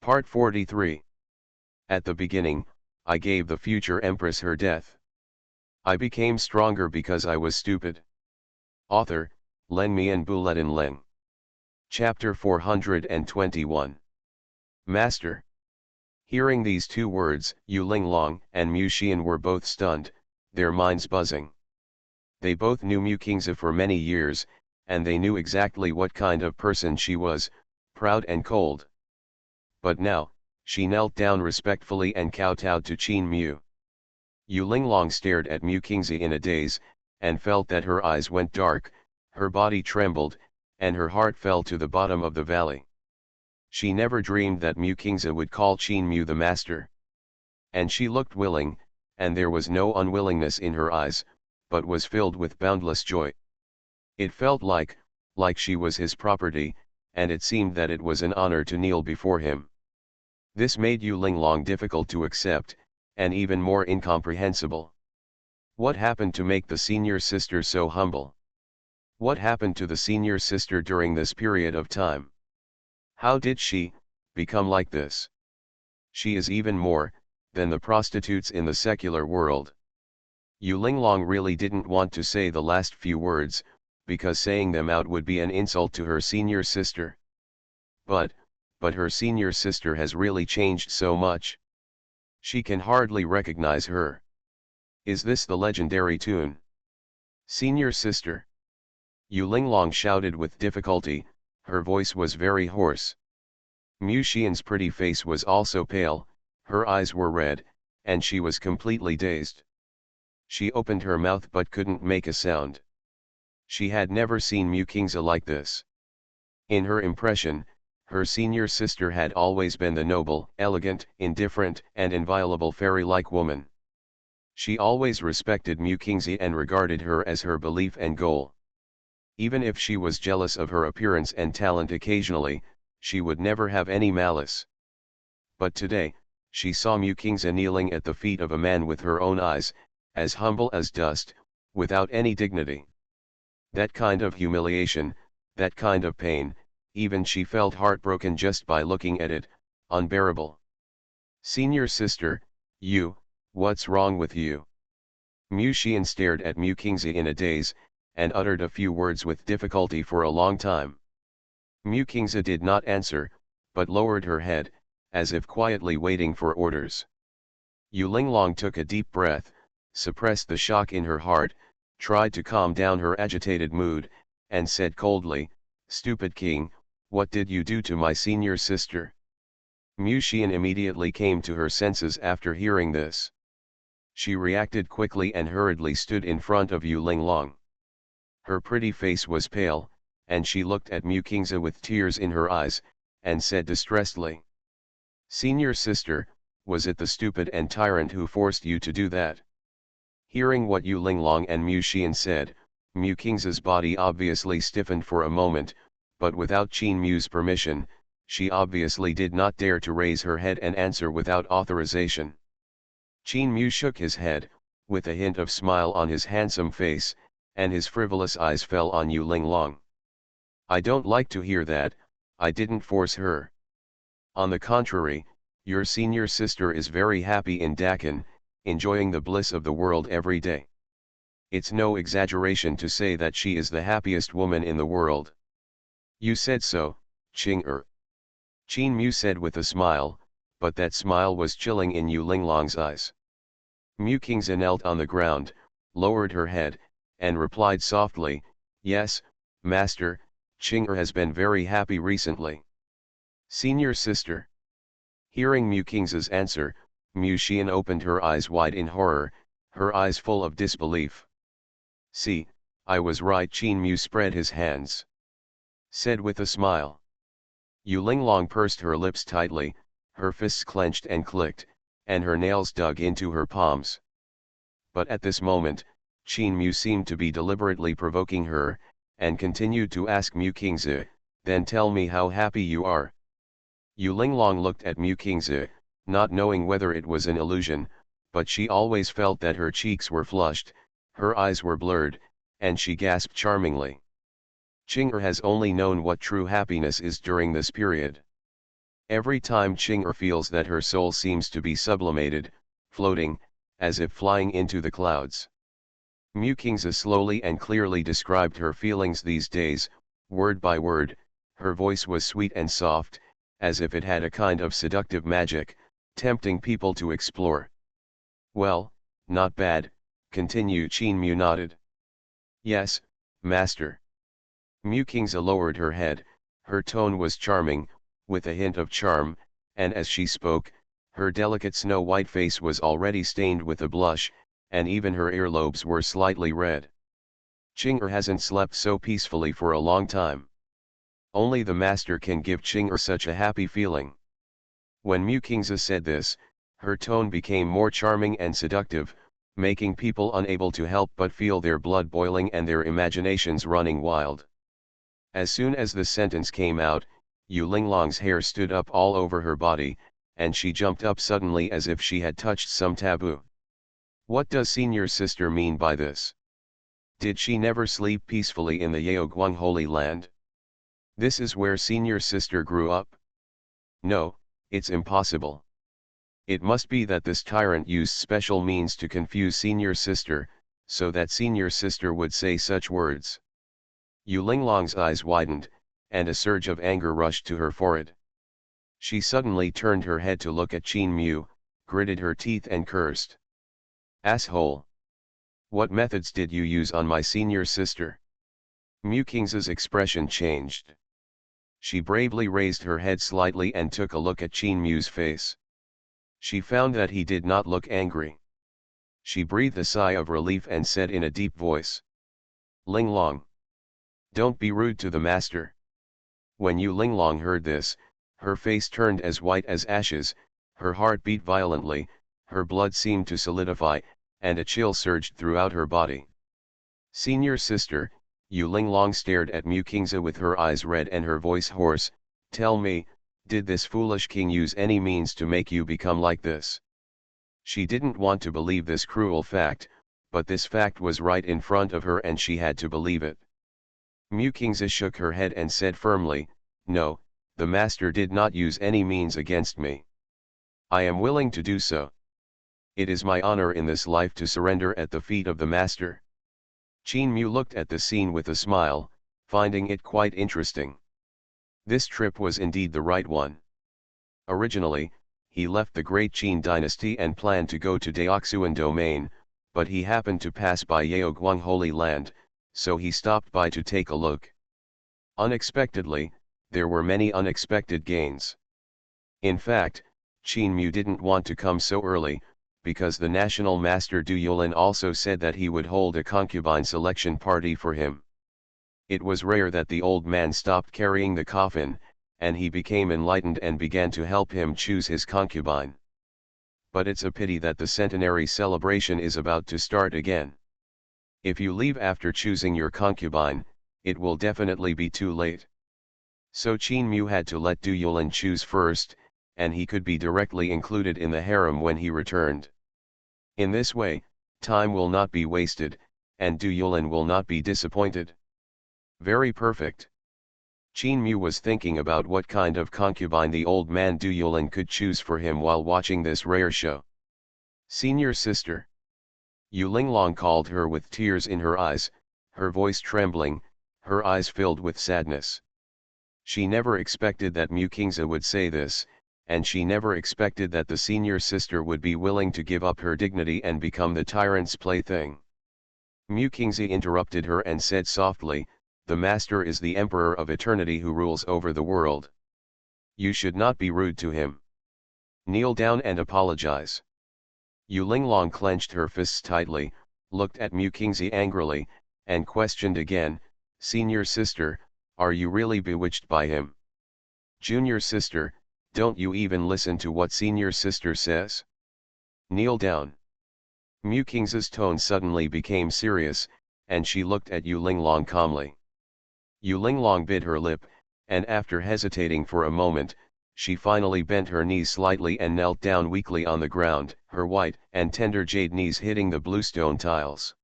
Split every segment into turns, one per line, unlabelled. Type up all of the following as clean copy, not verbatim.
Part 43. At the beginning, I gave the future empress her death. I became stronger because I was stupid. Author, Len Mian Bulletin Leng. Chapter 421. Master. Hearing these two words, Yu Linglong and Mu Xian were both stunned, their minds buzzing. They both knew Mu Qingzi for many years, and they knew exactly what kind of person she was, proud and cold. But now, she knelt down respectfully and kowtowed to Qin Mu. Yu Linglong stared at Mu Qingzi in a daze, and felt that her eyes went dark, her body trembled, and her heart fell to the bottom of the valley. She never dreamed that Mu Qingzi would call Qin Mu the master. And she looked willing, and there was no unwillingness in her eyes, but was filled with boundless joy. It felt like she was his property, and it seemed that it was an honor to kneel before him. This made Yu Linglong difficult to accept, and even more incomprehensible. What happened to make the senior sister so humble? What happened to the senior sister during this period of time? How did she become like this? She is even more than the prostitutes in the secular world. Yu Linglong really didn't want to say the last few words, because saying them out would be an insult to her senior sister. But her senior sister has really changed so much. She can hardly recognize her. Is this the legendary tune? Senior sister? Yu Linglong shouted with difficulty, her voice was very hoarse. Mu Xian's pretty face was also pale, her eyes were red, and she was completely dazed. She opened her mouth but couldn't make a sound. She had never seen Mu Qingzi like this. In her impression, her senior sister had always been the noble, elegant, indifferent, and inviolable fairy-like woman. She always respected Mu Qingzi and regarded her as her belief and goal. Even if she was jealous of her appearance and talent occasionally, she would never have any malice. But today, she saw Mu Qingzi kneeling at the feet of a man with her own eyes, as humble as dust, without any dignity. That kind of humiliation, that kind of pain, even she felt heartbroken just by looking at it, unbearable. Senior sister, what's wrong with you? Mu Xian stared at Mu Qingzi in a daze, and uttered a few words with difficulty for a long time. Mu Qingzi did not answer, but lowered her head, as if quietly waiting for orders. Yu Linglong took a deep breath, suppressed the shock in her heart, tried to calm down her agitated mood, and said coldly, "Stupid king, what did you do to my senior sister?" Mu Xian immediately came to her senses after hearing this. She reacted quickly and hurriedly stood in front of Yu Linglong. Her pretty face was pale, and she looked at Mu Qingzi with tears in her eyes, and said distressedly, "Senior sister, was it the stupid and tyrant who forced you to do that?" Hearing what Yu Linglong and Mu Xian said, Mu Qingzi's body obviously stiffened for a moment, but without Qin Mu's permission, she obviously did not dare to raise her head and answer without authorization. Qin Mu shook his head, with a hint of smile on his handsome face, and his frivolous eyes fell on Yu Linglong. "I don't like to hear that, I didn't force her. On the contrary, your senior sister is very happy in Dakan, enjoying the bliss of the world every day. It's no exaggeration to say that she is the happiest woman in the world." "You said so, Qing-er." Qin Mu said with a smile, but that smile was chilling in Yu Linglong's eyes. Mu Qingzi knelt on the ground, lowered her head, and replied softly, "Yes, master, Qing-er has been very happy recently." "Senior sister?" Hearing Mu Qingzi's answer, Mu Xian opened her eyes wide in horror, her eyes full of disbelief. "See, I was right." Qin Mu spread his hands. Said with a smile. Yu Linglong pursed her lips tightly, her fists clenched and clicked, and her nails dug into her palms. But at this moment, Qin Mu seemed to be deliberately provoking her, and continued to ask Mu Qingzi, "Then tell me how happy you are." Yu Linglong looked at Mu Qingzi, not knowing whether it was an illusion, but she always felt that her cheeks were flushed, her eyes were blurred, and she gasped charmingly. Qing-er has only known what true happiness is during this period. Every time Qing'er feels that her soul seems to be sublimated, floating, as if flying into the clouds. Mu Qingzi slowly and clearly described her feelings these days, word by word. Her voice was sweet and soft, as if it had a kind of seductive magic, tempting people to explore. Well, not bad, continued Qin Mu nodded. Yes, master. Mu Qingzi lowered her head, her tone was charming, with a hint of charm, and as she spoke, her delicate snow-white face was already stained with a blush, and even her earlobes were slightly red. Qing'er hasn't slept so peacefully for a long time. Only the master can give Qing'er such a happy feeling. When Mu Qingzi said this, her tone became more charming and seductive, making people unable to help but feel their blood boiling and their imaginations running wild. As soon as the sentence came out, Yu Linglong's hair stood up all over her body, and she jumped up suddenly as if she had touched some taboo. What does senior sister mean by this? Did she never sleep peacefully in the Yaoguang Holy Land? This is where senior sister grew up? No, it's impossible. It must be that this tyrant used special means to confuse senior sister, so that senior sister would say such words. Yu Linglong's eyes widened, and a surge of anger rushed to her forehead. She suddenly turned her head to look at Qin Mu, gritted her teeth and cursed. Asshole! What methods did you use on my senior sister? Mu Qingzi's expression changed. She bravely raised her head slightly and took a look at Qin Mu's face. She found that he did not look angry. She breathed a sigh of relief and said in a deep voice. Linglong! Don't be rude to the master. When Yu Linglong heard this, her face turned as white as ashes, her heart beat violently, her blood seemed to solidify, and a chill surged throughout her body. Senior sister, Yu Linglong stared at Mu Qingzi with her eyes red and her voice hoarse. Tell me, did this foolish king use any means to make you become like this? She didn't want to believe this cruel fact, but this fact was right in front of her and she had to believe it. Mu Qingzi shook her head and said firmly, No, the master did not use any means against me. I am willing to do so. It is my honor in this life to surrender at the feet of the master. Qin Mu looked at the scene with a smile, finding it quite interesting. This trip was indeed the right one. Originally, he left the great Qin dynasty and planned to go to Daoxuan domain, but he happened to pass by Yaoguang Holy Land, so he stopped by to take a look. Unexpectedly, there were many unexpected gains. In fact, Qin Mu didn't want to come so early, because the national master Du Yulin also said that he would hold a concubine selection party for him. It was rare that the old man stopped carrying the coffin, and he became enlightened and began to help him choose his concubine. But it's a pity that the centenary celebration is about to start again. If you leave after choosing your concubine, it will definitely be too late. So Qin Mu had to let Du Yulin choose first, and he could be directly included in the harem when he returned. In this way, time will not be wasted, and Du Yulin will not be disappointed. Very perfect. Qin Mu was thinking about what kind of concubine the old man Du Yulin could choose for him while watching this rare show. Senior sister. Yu Linglong called her with tears in her eyes, her voice trembling, her eyes filled with sadness. She never expected that Mu Qingzi would say this, and she never expected that the senior sister would be willing to give up her dignity and become the tyrant's plaything. Mu Qingzi interrupted her and said softly, The master is the emperor of eternity who rules over the world. You should not be rude to him. Kneel down and apologize. Yu Linglong clenched her fists tightly, looked at Mu Qingzi angrily, and questioned again, Senior sister, are you really bewitched by him? Junior sister, don't you even listen to what senior sister says? Kneel down. Mu Qingzi's tone suddenly became serious, and she looked at Yu Linglong calmly. Yu Linglong bit her lip, and after hesitating for a moment, she finally bent her knees slightly and knelt down weakly on the ground, her white and tender jade knees hitting the bluestone tiles.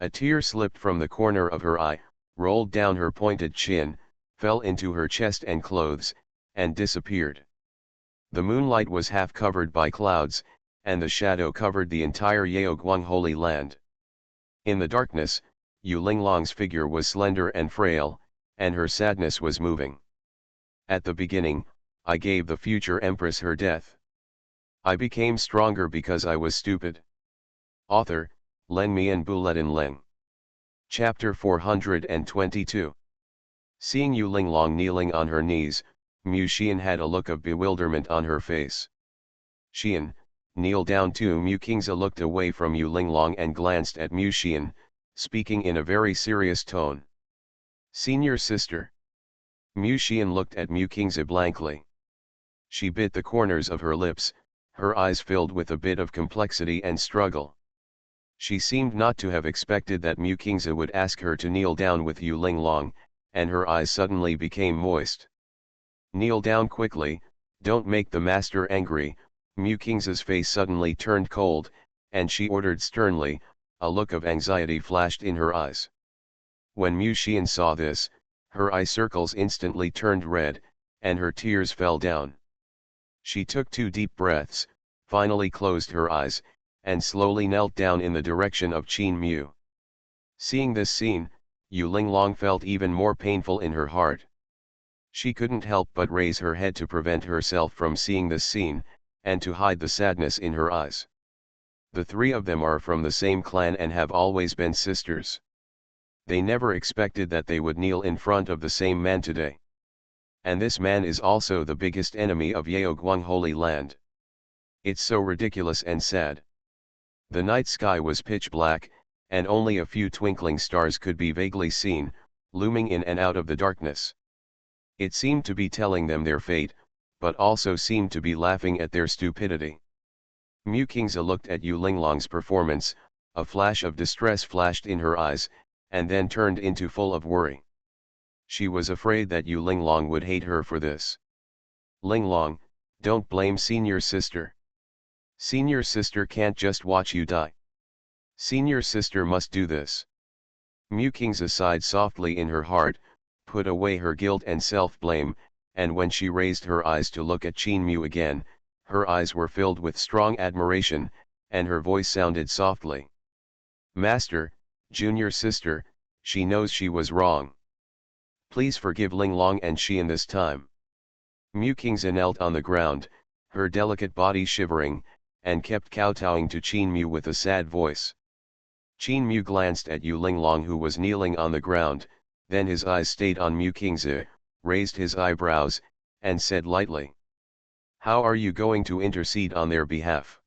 A tear slipped from the corner of her eye, rolled down her pointed chin, fell into her chest and clothes, and disappeared. The moonlight was half covered by clouds, and the shadow covered the entire Yaoguang Holy Land. In the darkness, Yu Linglong's figure was slender and frail, and her sadness was moving. At the beginning, I gave the future empress her death. I became stronger because I was stupid. Author, Len Mi and Buletin Leng. Chapter 422. Seeing Yu Linglong kneeling on her knees, Mu Xian had a look of bewilderment on her face. Xian, kneel down too. Mu Qingze looked away from Yu Linglong and glanced at Mu Xian, speaking in a very serious tone. Senior sister. Mu Xian looked at Mu Qingze blankly. She bit the corners of her lips, her eyes filled with a bit of complexity and struggle. She seemed not to have expected that Mu Qingze would ask her to kneel down with Yu Linglong, and her eyes suddenly became moist. Kneel down quickly, don't make the master angry. Mu Qingze's face suddenly turned cold, and she ordered sternly. A look of anxiety flashed in her eyes. When Mu Xian saw this, her eye circles instantly turned red, and her tears fell down. She took 2 deep breaths, finally closed her eyes, and slowly knelt down in the direction of Qin Mu. Seeing this scene, Yu Linglong felt even more painful in her heart. She couldn't help but raise her head to prevent herself from seeing this scene, and to hide the sadness in her eyes. The 3 of them are from the same clan and have always been sisters. They never expected that they would kneel in front of the same man today. And this man is also the biggest enemy of Yaoguang Holy Land. It's so ridiculous and sad. The night sky was pitch black, and only a few twinkling stars could be vaguely seen, looming in and out of the darkness. It seemed to be telling them their fate, but also seemed to be laughing at their stupidity. Mu Qingze looked at Yu Linglong's performance, a flash of distress flashed in her eyes, and then turned into full of worry. She was afraid that Yu Linglong would hate her for this. Linglong, don't blame senior sister. Senior sister can't just watch you die. Senior sister must do this. Mu Qingze sighed softly in her heart, put away her guilt and self-blame, and when she raised her eyes to look at Qin Mu again, her eyes were filled with strong admiration, and her voice sounded softly. Master, junior sister, she knows she was wrong. Please forgive Linglong and Xian this time. Mu Qingze knelt on the ground, her delicate body shivering, and kept kowtowing to Qin Mu with a sad voice. Qin Mu glanced at Yu Linglong who was kneeling on the ground, then his eyes stayed on Mu Qingze, raised his eyebrows, and said lightly. How are you going to intercede on their behalf?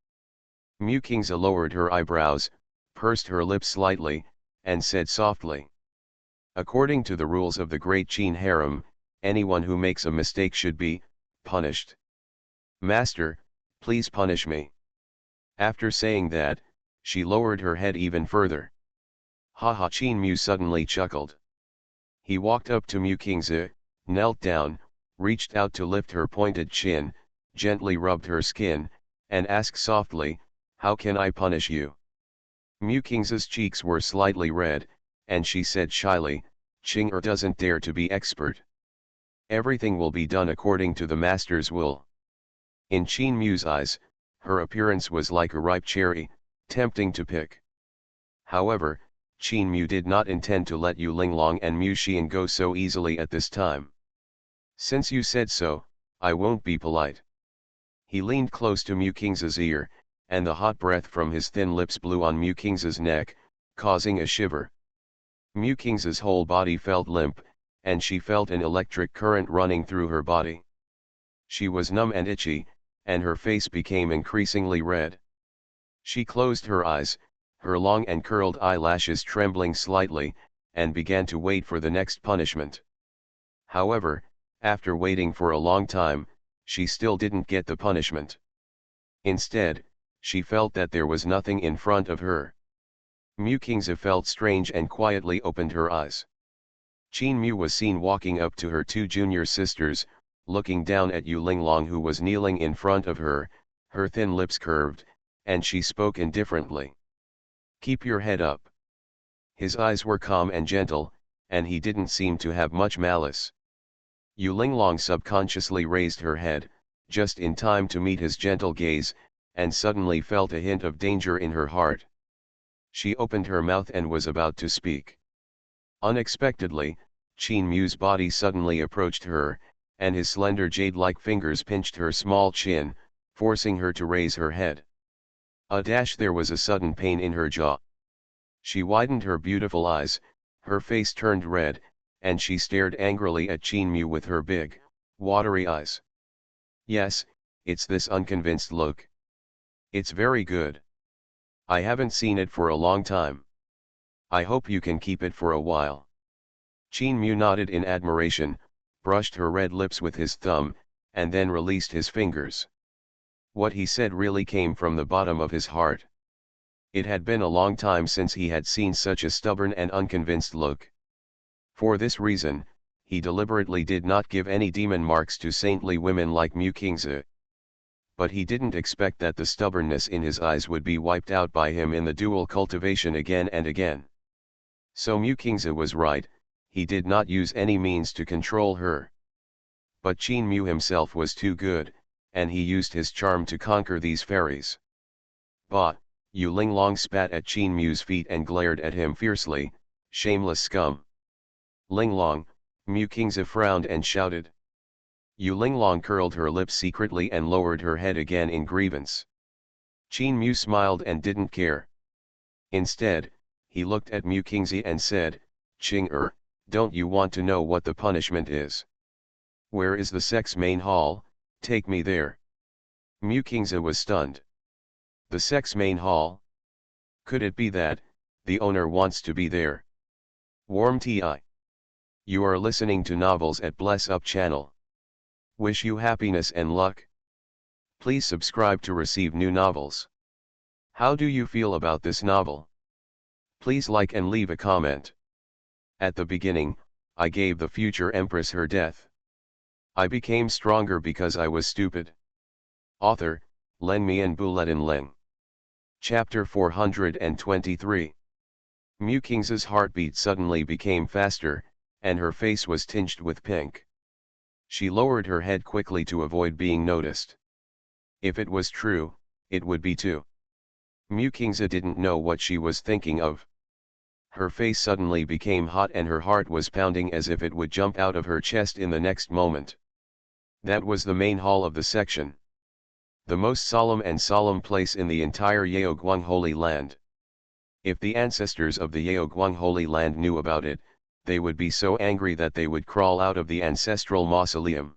Mu Qingze lowered her eyebrows, pursed her lips slightly, and said softly. According to the rules of the Great Qin Harem, anyone who makes a mistake should be punished. Master, please punish me. After saying that, she lowered her head even further. Ha! Qin Mu suddenly chuckled. He walked up to Mu Qingze, knelt down, reached out to lift her pointed chin, gently rubbed her skin, and asked softly, how can I punish you? Mu Qingze's cheeks were slightly red, and she said shyly, Qing doesn't dare to be expert. Everything will be done according to the master's will. In Qin Mu's eyes, her appearance was like a ripe cherry, tempting to pick. However, Qin Mu did not intend to let Yu Linglong and Mu Xian go so easily at this time. Since you said so, I won't be polite. He leaned close to Mu Qingze's ear, and the hot breath from his thin lips blew on Mu Qingze's neck, causing a shiver. Mu Qingze's whole body felt limp, and she felt an electric current running through her body. She was numb and itchy, and her face became increasingly red. She closed her eyes, her long and curled eyelashes trembling slightly, and began to wait for the next punishment. However, after waiting for a long time, she still didn't get the punishment. Instead, she felt that there was nothing in front of her. Mu Qingze felt strange and quietly opened her eyes. Qin Mu was seen walking up to her 2 junior sisters, looking down at Yu Linglong who was kneeling in front of her, her thin lips curved, and she spoke indifferently. Keep your head up. His eyes were calm and gentle, and he didn't seem to have much malice. Yu Linglong subconsciously raised her head, just in time to meet his gentle gaze, and suddenly felt a hint of danger in her heart. She opened her mouth and was about to speak. Unexpectedly, Qin Mu's body suddenly approached her, and his slender jade-like fingers pinched her small chin, forcing her to raise her head. There was a sudden pain in her jaw. She widened her beautiful eyes, her face turned red, and she stared angrily at Qin Mu with her big, watery eyes. Yes, it's this unconvinced look. It's very good. I haven't seen it for a long time. I hope you can keep it for a while. Qin Mu nodded in admiration, brushed her red lips with his thumb, and then released his fingers. What he said really came from the bottom of his heart. It had been a long time since he had seen such a stubborn and unconvinced look. For this reason, he deliberately did not give any demon marks to saintly women like Mu Qingzi. But he didn't expect that the stubbornness in his eyes would be wiped out by him in the dual cultivation again and again. So Mu Qingzi was right, he did not use any means to control her. But Qin Mu himself was too good, and he used his charm to conquer these fairies. Bah! Yu Linglong spat at Qin Mu's feet and glared at him fiercely, shameless scum. Linglong, Mu Qingzi frowned and shouted. Yu Linglong curled her lips secretly and lowered her head again in grievance. Qin Mu smiled and didn't care. Instead, he looked at Mu Qingzi and said, Qing don't you want to know what the punishment is? Where is the sex main hall? Take me there. Mu Qingzi was stunned. The sex main hall? Could it be that the owner wants to be there? Warm TI. You are listening to novels at Bless Up channel. Wish you happiness and luck. Please subscribe to receive new novels. How do you feel about this novel? Please like and leave a comment. At the beginning, I gave the future empress her death. I became stronger because I was stupid. Author, Len Mian Buletin Leng. Chapter 423. Mu Qingzi's heartbeat suddenly became faster, and her face was tinged with pink. She lowered her head quickly to avoid being noticed. If it was true, it would be too. Mu Qingzi didn't know what she was thinking of. Her face suddenly became hot and her heart was pounding as if it would jump out of her chest in the next moment. That was the main hall of the section. The most solemn place in the entire Yaoguang Holy Land. If the ancestors of the Yaoguang Holy Land knew about it, they would be so angry that they would crawl out of the ancestral mausoleum.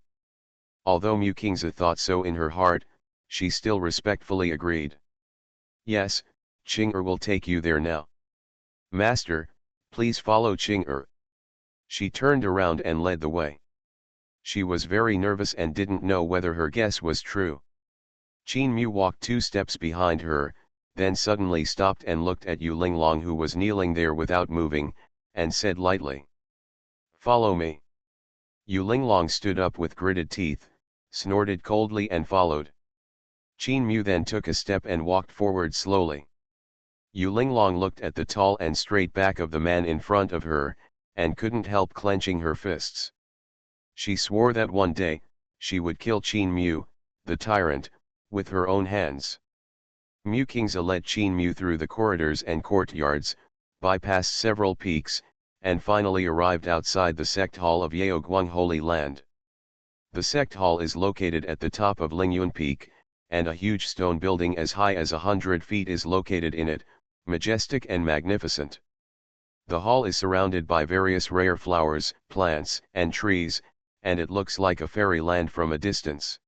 Although Mu Qingzi thought so in her heart, she still respectfully agreed. Yes, Qing will take you there now. Master, please follow Qing. She turned around and led the way. She was very nervous and didn't know whether her guess was true. Qin Mu walked 2 steps behind her, then suddenly stopped and looked at Yu Linglong who was kneeling there without moving, and said lightly. Follow me. Yu Linglong stood up with gritted teeth, snorted coldly and followed. Qin Mu then took a step and walked forward slowly. Yu Linglong looked at the tall and straight back of the man in front of her, and couldn't help clenching her fists. She swore that one day, she would kill Qin Mu, the tyrant, with her own hands. Mu Qingzi led Qin Mu through the corridors and courtyards, bypassed several peaks, and finally arrived outside the sect hall of Yaoguang Holy Land. The sect hall is located at the top of Lingyun Peak, and a huge stone building as high as 100 feet is located in it, majestic and magnificent. The hall is surrounded by various rare flowers, plants, and trees, and it looks like a fairyland from a distance.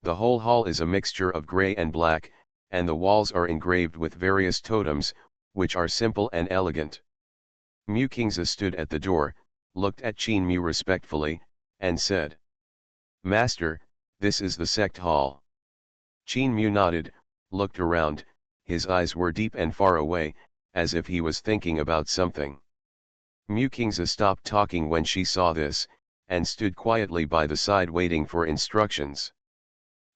The whole hall is a mixture of gray and black, and the walls are engraved with various totems, which are simple and elegant. Mu Qingzi stood at the door, looked at Qin Mu respectfully, and said, Master, this is the sect hall. Qin Mu nodded, looked around, his eyes were deep and far away, as if he was thinking about something. Mu Qingzi stopped talking when she saw this, and stood quietly by the side waiting for instructions.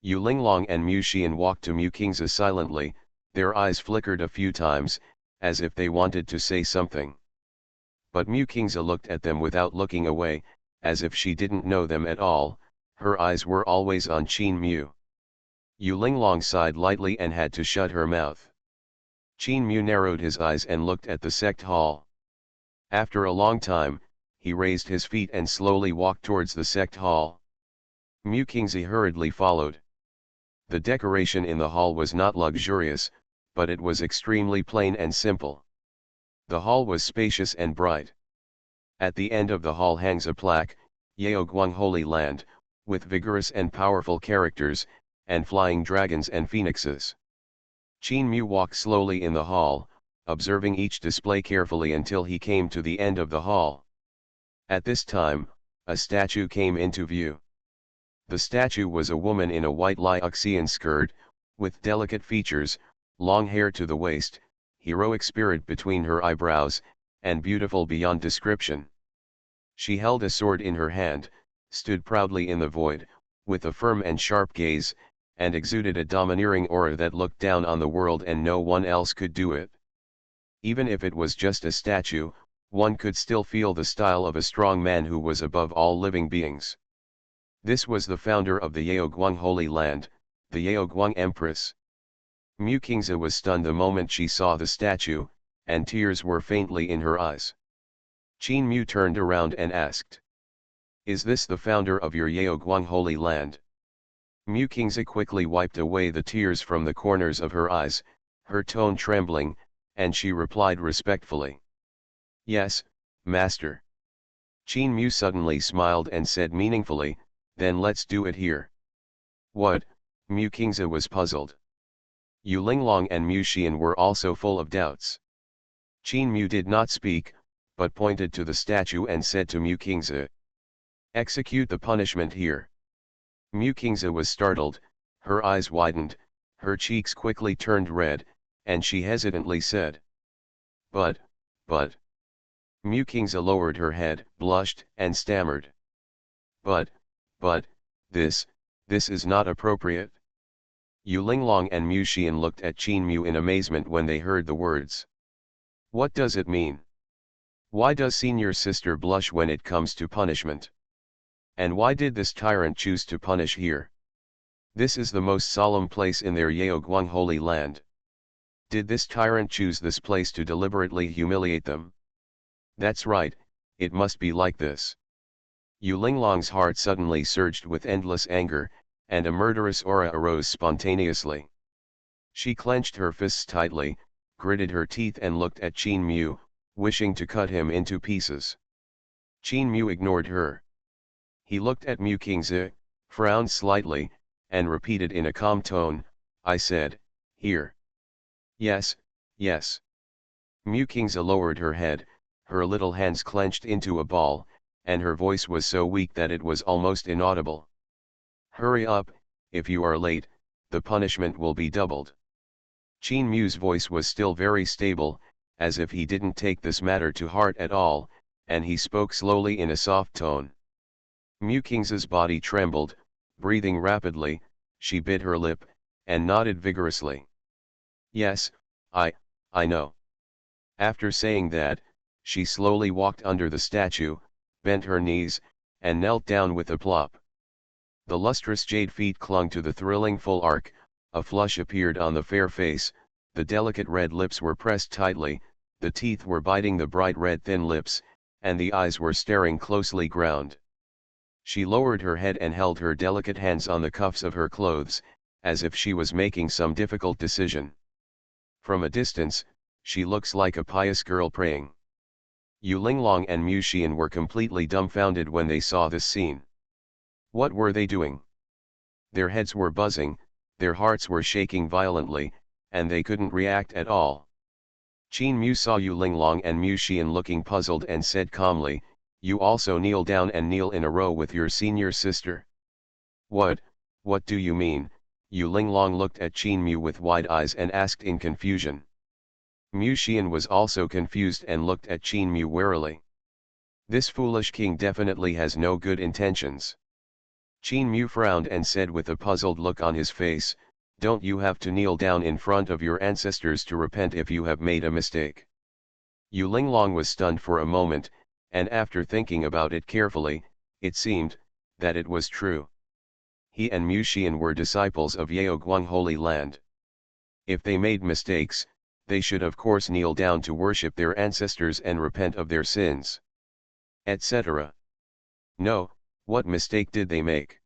Yu Linglong and Mu Xian walked to Mu Qingzi silently, their eyes flickered a few times, as if they wanted to say something. But Mu Qingzi looked at them without looking away, as if she didn't know them at all. Her eyes were always on Qin Mu. Yu Linglong sighed lightly and had to shut her mouth. Qin Mu narrowed his eyes and looked at the sect hall. After a long time, he raised his feet and slowly walked towards the sect hall. Mu Qingzi hurriedly followed. The decoration in the hall was not luxurious, but it was extremely plain and simple. The hall was spacious and bright. At the end of the hall hangs a plaque, Yaoguang Holy Land, with vigorous and powerful characters, and flying dragons and phoenixes. Qin Mu walked slowly in the hall, observing each display carefully until he came to the end of the hall. At this time, a statue came into view. The statue was a woman in a white Liuxian skirt, with delicate features, long hair to the waist, heroic spirit between her eyebrows, and beautiful beyond description. She held a sword in her hand, stood proudly in the void, with a firm and sharp gaze, and exuded a domineering aura that looked down on the world and no one else could do it. Even if it was just a statue, one could still feel the style of a strong man who was above all living beings. This was the founder of the Yaoguang Holy Land, the Yaoguang Empress. Mu Qingzi was stunned the moment she saw the statue, and tears were faintly in her eyes. Qin Mu turned around and asked, "Is this the founder of your Yaoguang Holy Land?" Mu Qingzi quickly wiped away the tears from the corners of her eyes, her tone trembling, and she replied respectfully, "Yes, master." Qin Mu suddenly smiled and said meaningfully, "Then let's do it here." "What?" Mu Qingzi was puzzled. Yu Linglong and Mu Xian were also full of doubts. Qin Mu did not speak, but pointed to the statue and said to Mu Qingzi, "Execute the punishment here." Mu Qingzi was startled, her eyes widened, her cheeks quickly turned red, and she hesitantly said, but. Mu Qingzi lowered her head, blushed, and stammered. But, this is not appropriate." Yu Linglong and Mu Xian looked at Qin Mu in amazement when they heard the words. What does it mean? Why does senior sister blush when it comes to punishment? And why did this tyrant choose to punish here? This is the most solemn place in their Yaoguang Holy Land. Did this tyrant choose this place to deliberately humiliate them? That's right, it must be like this. Yu Linglong's heart suddenly surged with endless anger, and a murderous aura arose spontaneously. She clenched her fists tightly, gritted her teeth and looked at Qin Mu, wishing to cut him into pieces. Qin Mu ignored her. He looked at Mu Qingzi, frowned slightly, and repeated in a calm tone, "I said, here." Yes. Mu Qingzi lowered her head, her little hands clenched into a ball, and her voice was so weak that it was almost inaudible. "Hurry up, if you are late, the punishment will be doubled." Qin Mu's voice was still very stable, as if he didn't take this matter to heart at all, and he spoke slowly in a soft tone. Mu Qingzi's body trembled, breathing rapidly, she bit her lip, and nodded vigorously. "Yes, I know." After saying that, she slowly walked under the statue, bent her knees, and knelt down with a plop. The lustrous jade feet clung to the thrilling full arc, a flush appeared on the fair face, the delicate red lips were pressed tightly, the teeth were biting the bright red thin lips, and the eyes were staring closely ground. She lowered her head and held her delicate hands on the cuffs of her clothes, as if she was making some difficult decision. From a distance, she looks like a pious girl praying. Yu Linglong and Mu Xian were completely dumbfounded when they saw this scene. What were they doing? Their heads were buzzing, their hearts were shaking violently, and they couldn't react at all. Qin Mu saw Yu Linglong and Mu Xian looking puzzled and said calmly, "You also kneel down and kneel in a row with your senior sister." What do you mean?" Yu Linglong looked at Qin Mu with wide eyes and asked in confusion. Mu Xian was also confused and looked at Qin Mu warily. This foolish king definitely has no good intentions. Qin Mu frowned and said with a puzzled look on his face, "Don't you have to kneel down in front of your ancestors to repent if you have made a mistake?" Yu Linglong was stunned for a moment, and after thinking about it carefully, it seemed that it was true. he and Mu Xian were disciples of Yaoguang Holy Land. If they made mistakes, they should of course kneel down to worship their ancestors and repent of their sins, etc. No, what mistake did they make?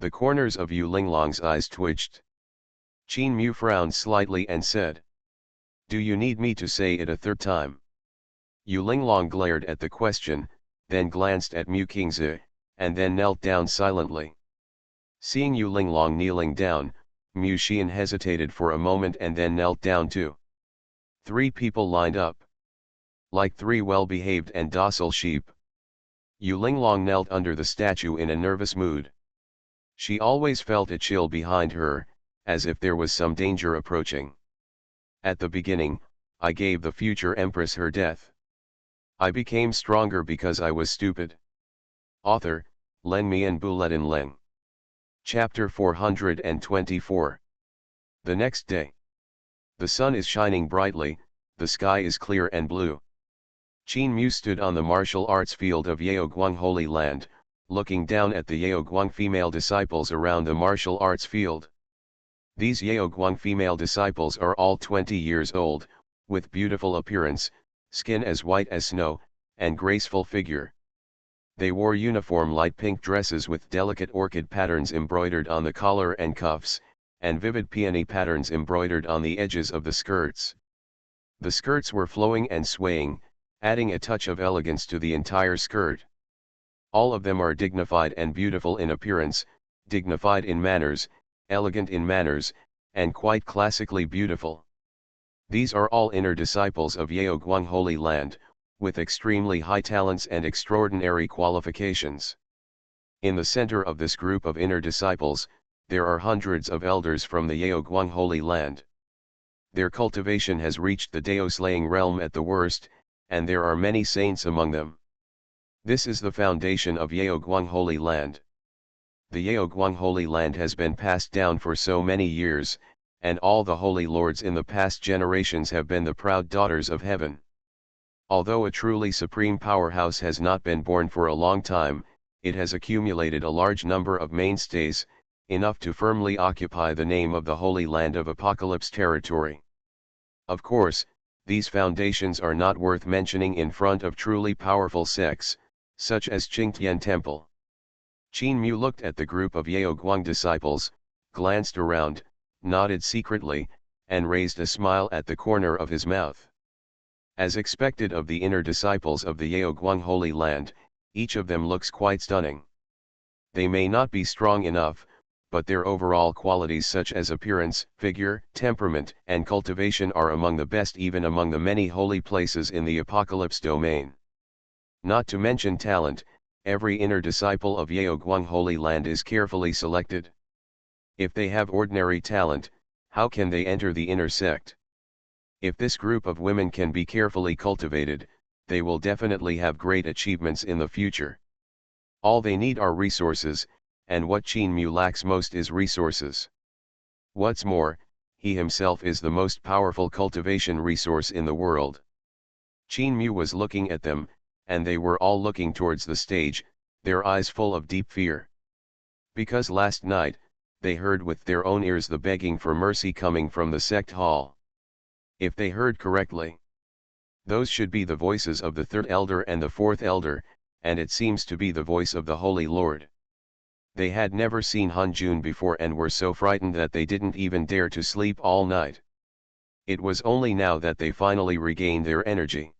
The corners of Yu Linglong's eyes twitched. Qin Mu frowned slightly and said, "Do you need me to say it a third time?" Yu Linglong glared at the question, then glanced at Mu Qingzi, and then knelt down silently. Seeing Yu Linglong kneeling down, Mu Xian hesitated for a moment and then knelt down too. 3 people lined up. Like 3 well-behaved and docile sheep. Yu Linglong knelt under the statue in a nervous mood. She always felt a chill behind her, as if there was some danger approaching. At the beginning, I gave the future empress her death. I became stronger because I was stupid. Author, Len Mian Buletin Leng. Chapter 424. The next day. The sun is shining brightly, the sky is clear and blue. Qin Mu stood on the martial arts field of Yaoguang Holy Land, looking down at the Yaoguang female disciples around the martial arts field. These Yaoguang female disciples are all 20 years old, with beautiful appearance, skin as white as snow, and graceful figure. They wore uniform light pink dresses with delicate orchid patterns embroidered on the collar and cuffs, and vivid peony patterns embroidered on the edges of the skirts. The skirts were flowing and swaying, adding a touch of elegance to the entire skirt. All of them are dignified and beautiful in appearance, dignified in manners, elegant in manners, and quite classically beautiful. These are all inner disciples of Yaoguang Holy Land, with extremely high talents and extraordinary qualifications. In the center of this group of inner disciples, there are hundreds of elders from the Yaoguang Holy Land. Their cultivation has reached the Dao-slaying realm at the worst, and there are many saints among them. This is the foundation of Yaoguang Holy Land. The Yaoguang Holy Land has been passed down for so many years, and all the holy lords in the past generations have been the proud daughters of heaven. Although a truly supreme powerhouse has not been born for a long time, it has accumulated a large number of mainstays, enough to firmly occupy the name of the Holy Land of Apocalypse territory. Of course, these foundations are not worth mentioning in front of truly powerful sects, such as Qingtian Temple. Qin Mu looked at the group of Yaoguang disciples, glanced around, nodded secretly, and raised a smile at the corner of his mouth. As expected of the inner disciples of the Yaoguang Holy Land, each of them looks quite stunning. They may not be strong enough, but their overall qualities such as appearance, figure, temperament, and cultivation are among the best even among the many holy places in the Apocalypse domain. Not to mention talent, every inner disciple of Yaoguang Holy Land is carefully selected. If they have ordinary talent, how can they enter the inner sect? If this group of women can be carefully cultivated, they will definitely have great achievements in the future. All they need are resources, and what Qin Mu lacks most is resources. What's more, he himself is the most powerful cultivation resource in the world. Qin Mu was looking at them, and they were all looking towards the stage, their eyes full of deep fear. Because last night, they heard with their own ears the begging for mercy coming from the sect hall. If they heard correctly, those should be the voices of the third elder and the fourth elder, and it seems to be the voice of the Holy Lord. They had never seen Han Jun before and were so frightened that they didn't even dare to sleep all night. It was only now that they finally regained their energy.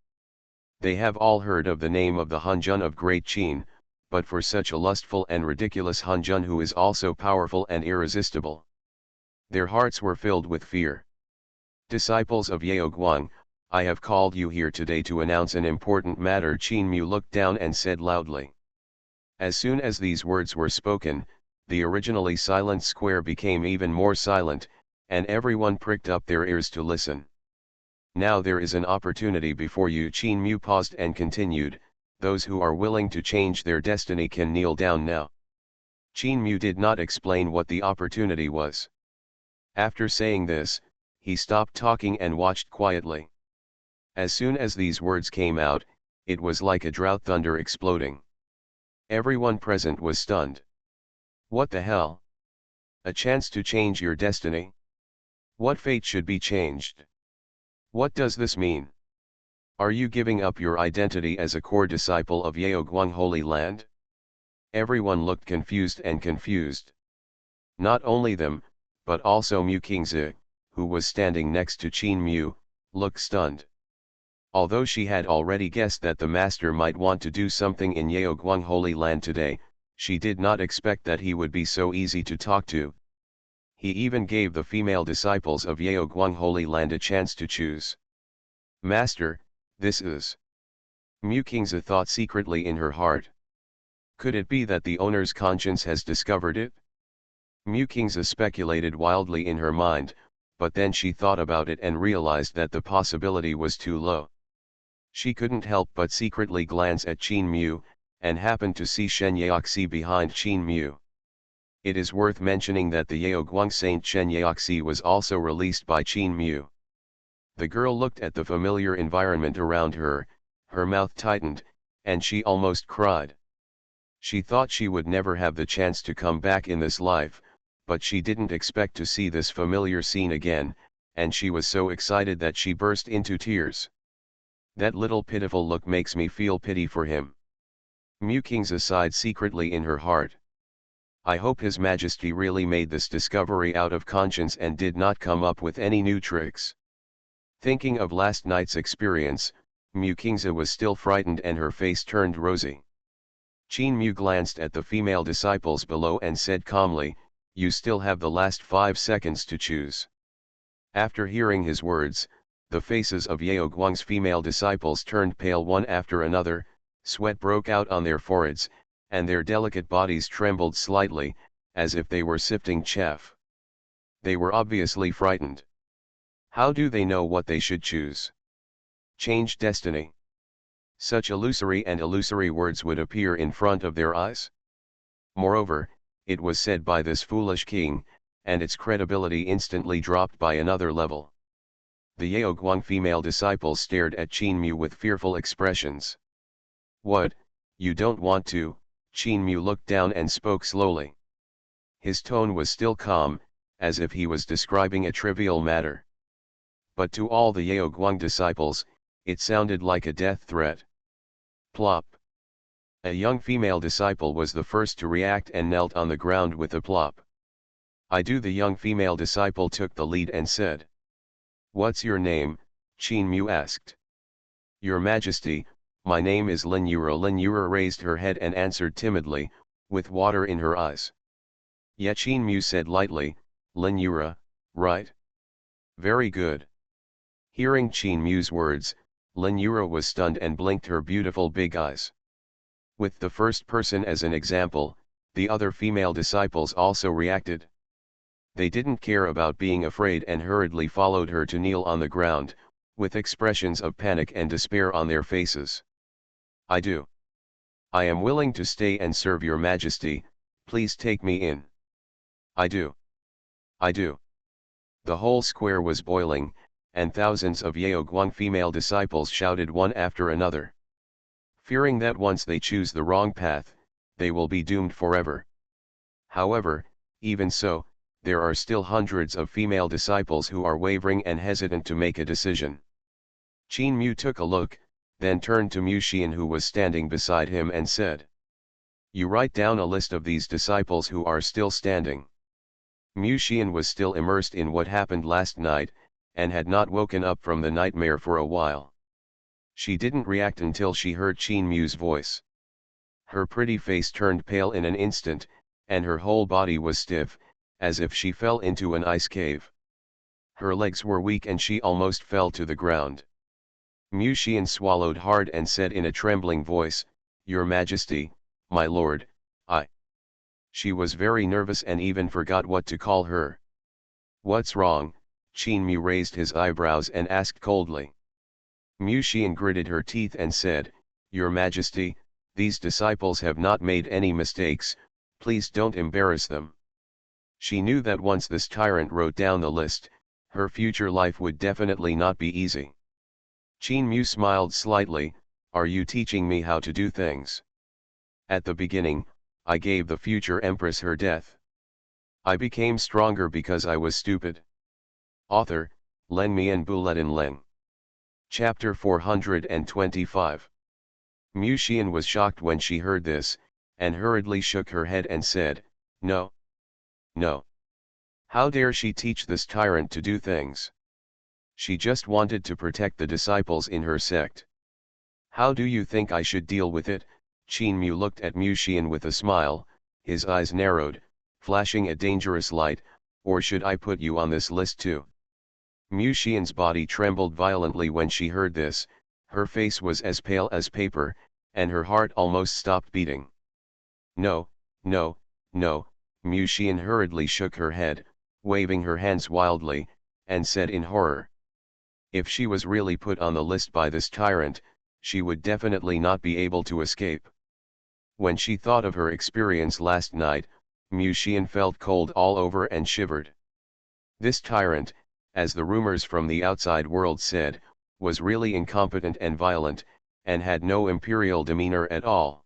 They have all heard of the name of the Han Jun of Great Qin, but for such a lustful and ridiculous Han Jun who is also powerful and irresistible. Their hearts were filled with fear. Disciples of Yaoguang, I have called you here today to announce an important matter. Qin Mu looked down and said loudly. As soon as these words were spoken, the originally silent square became even more silent, and everyone pricked up their ears to listen. Now there is an opportunity before you. Qin Mu paused and continued, those who are willing to change their destiny can kneel down now. Qin Mu did not explain what the opportunity was. After saying this, he stopped talking and watched quietly. As soon as these words came out, it was like a drought thunder exploding. Everyone present was stunned. What the hell? A chance to change your destiny? What fate should be changed? What does this mean? Are you giving up your identity as a core disciple of Yaoguang Holy Land? Everyone looked confused and confused. Not only them, but also Mu Qingzi, who was standing next to Qin Mu, looked stunned. Although she had already guessed that the master might want to do something in Yaoguang Holy Land today, she did not expect that he would be so easy to talk to. He even gave the female disciples of Yaoguang Holy Land a chance to choose. Master, this is... Mu Qingzi thought secretly in her heart. Could it be that the owner's conscience has discovered it? Mu Qingzi speculated wildly in her mind, but then she thought about it and realized that the possibility was too low. She couldn't help but secretly glance at Qin Mu, and happened to see Shen Yaoxi behind Qin Mu. It is worth mentioning that the Yaoguang Saint Shen Yaoxi was also released by Qin Mu. The girl looked at the familiar environment around her, her mouth tightened, and she almost cried. She thought she would never have the chance to come back in this life, but she didn't expect to see this familiar scene again, and she was so excited that she burst into tears. That little pitiful look makes me feel pity for him. Mu Qingzi sighed secretly in her heart. I hope His Majesty really made this discovery out of conscience and did not come up with any new tricks. Thinking of last night's experience, Mu Qingzi was still frightened and her face turned rosy. Qin Mu glanced at the female disciples below and said calmly, "You still have the last 5 seconds to choose." After hearing his words, the faces of Yaoguang's female disciples turned pale one after another, sweat broke out on their foreheads, and their delicate bodies trembled slightly, as if they were sifting chaff. They were obviously frightened. How do they know what they should choose? Change destiny. Such illusory and illusory words would appear in front of their eyes. Moreover, it was said by this foolish king, and its credibility instantly dropped by another level. The Yaoguang female disciples stared at Qin Mu with fearful expressions. What, you don't want to? Qin Mu looked down and spoke slowly. His tone was still calm, as if he was describing a trivial matter. But to all the Yaoguang disciples, it sounded like a death threat. Plop. A young female disciple was the first to react and knelt on the ground with a plop. I do. The young female disciple took the lead and said. What's your name? Qin Mu asked. Your Majesty, my name is Lin Yura. Lin Yura raised her head and answered timidly, with water in her eyes. Yet Qin Mu said lightly, Lin Yura, right? Very good. Hearing Qin Mu's words, Lin Yura was stunned and blinked her beautiful big eyes. With the first person as an example, the other female disciples also reacted. They didn't care about being afraid and hurriedly followed her to kneel on the ground, with expressions of panic and despair on their faces. I do. I am willing to stay and serve your Majesty, please take me in. I do. I do. The whole square was boiling, and thousands of Yaoguang female disciples shouted one after another. Fearing that once they choose the wrong path, they will be doomed forever. However, even so, there are still hundreds of female disciples who are wavering and hesitant to make a decision. Qin Mu took a look, then turned to Mu Xian who was standing beside him and said. You write down a list of these disciples who are still standing. Mu Xian was still immersed in what happened last night, and had not woken up from the nightmare for a while. She didn't react until she heard Qin Mu's voice. Her pretty face turned pale in an instant, and her whole body was stiff, as if she fell into an ice cave. Her legs were weak and she almost fell to the ground. Mu Xian swallowed hard and said in a trembling voice, Your Majesty, my lord, I. She was very nervous and even forgot what to call her. What's wrong? Qin Mu raised his eyebrows and asked coldly. Mu Xian gritted her teeth and said, Your Majesty, these disciples have not made any mistakes, please don't embarrass them. She knew that once this tyrant wrote down the list, her future life would definitely not be easy. Qin Mu smiled slightly, Are you teaching me how to do things? At the beginning, I gave the future empress her death. I became stronger because I was stupid. Author, Len Mian Buletin Leng. Chapter 425. Mu Xian was shocked when she heard this, and hurriedly shook her head and said, "No. No. How dare she teach this tyrant to do things? She just wanted to protect the disciples in her sect. How do you think I should deal with it?" Qin Mu looked at Mu Xian with a smile, his eyes narrowed, flashing a dangerous light. "Or should I put you on this list too?" Mu Xian's body trembled violently when she heard this, her face was as pale as paper, and her heart almost stopped beating. "No, no, no," Mu Xian hurriedly shook her head, waving her hands wildly, and said in horror. If she was really put on the list by this tyrant, she would definitely not be able to escape. When she thought of her experience last night, Mu Xian felt cold all over and shivered. This tyrant, as the rumors from the outside world said, was really incompetent and violent, and had no imperial demeanor at all.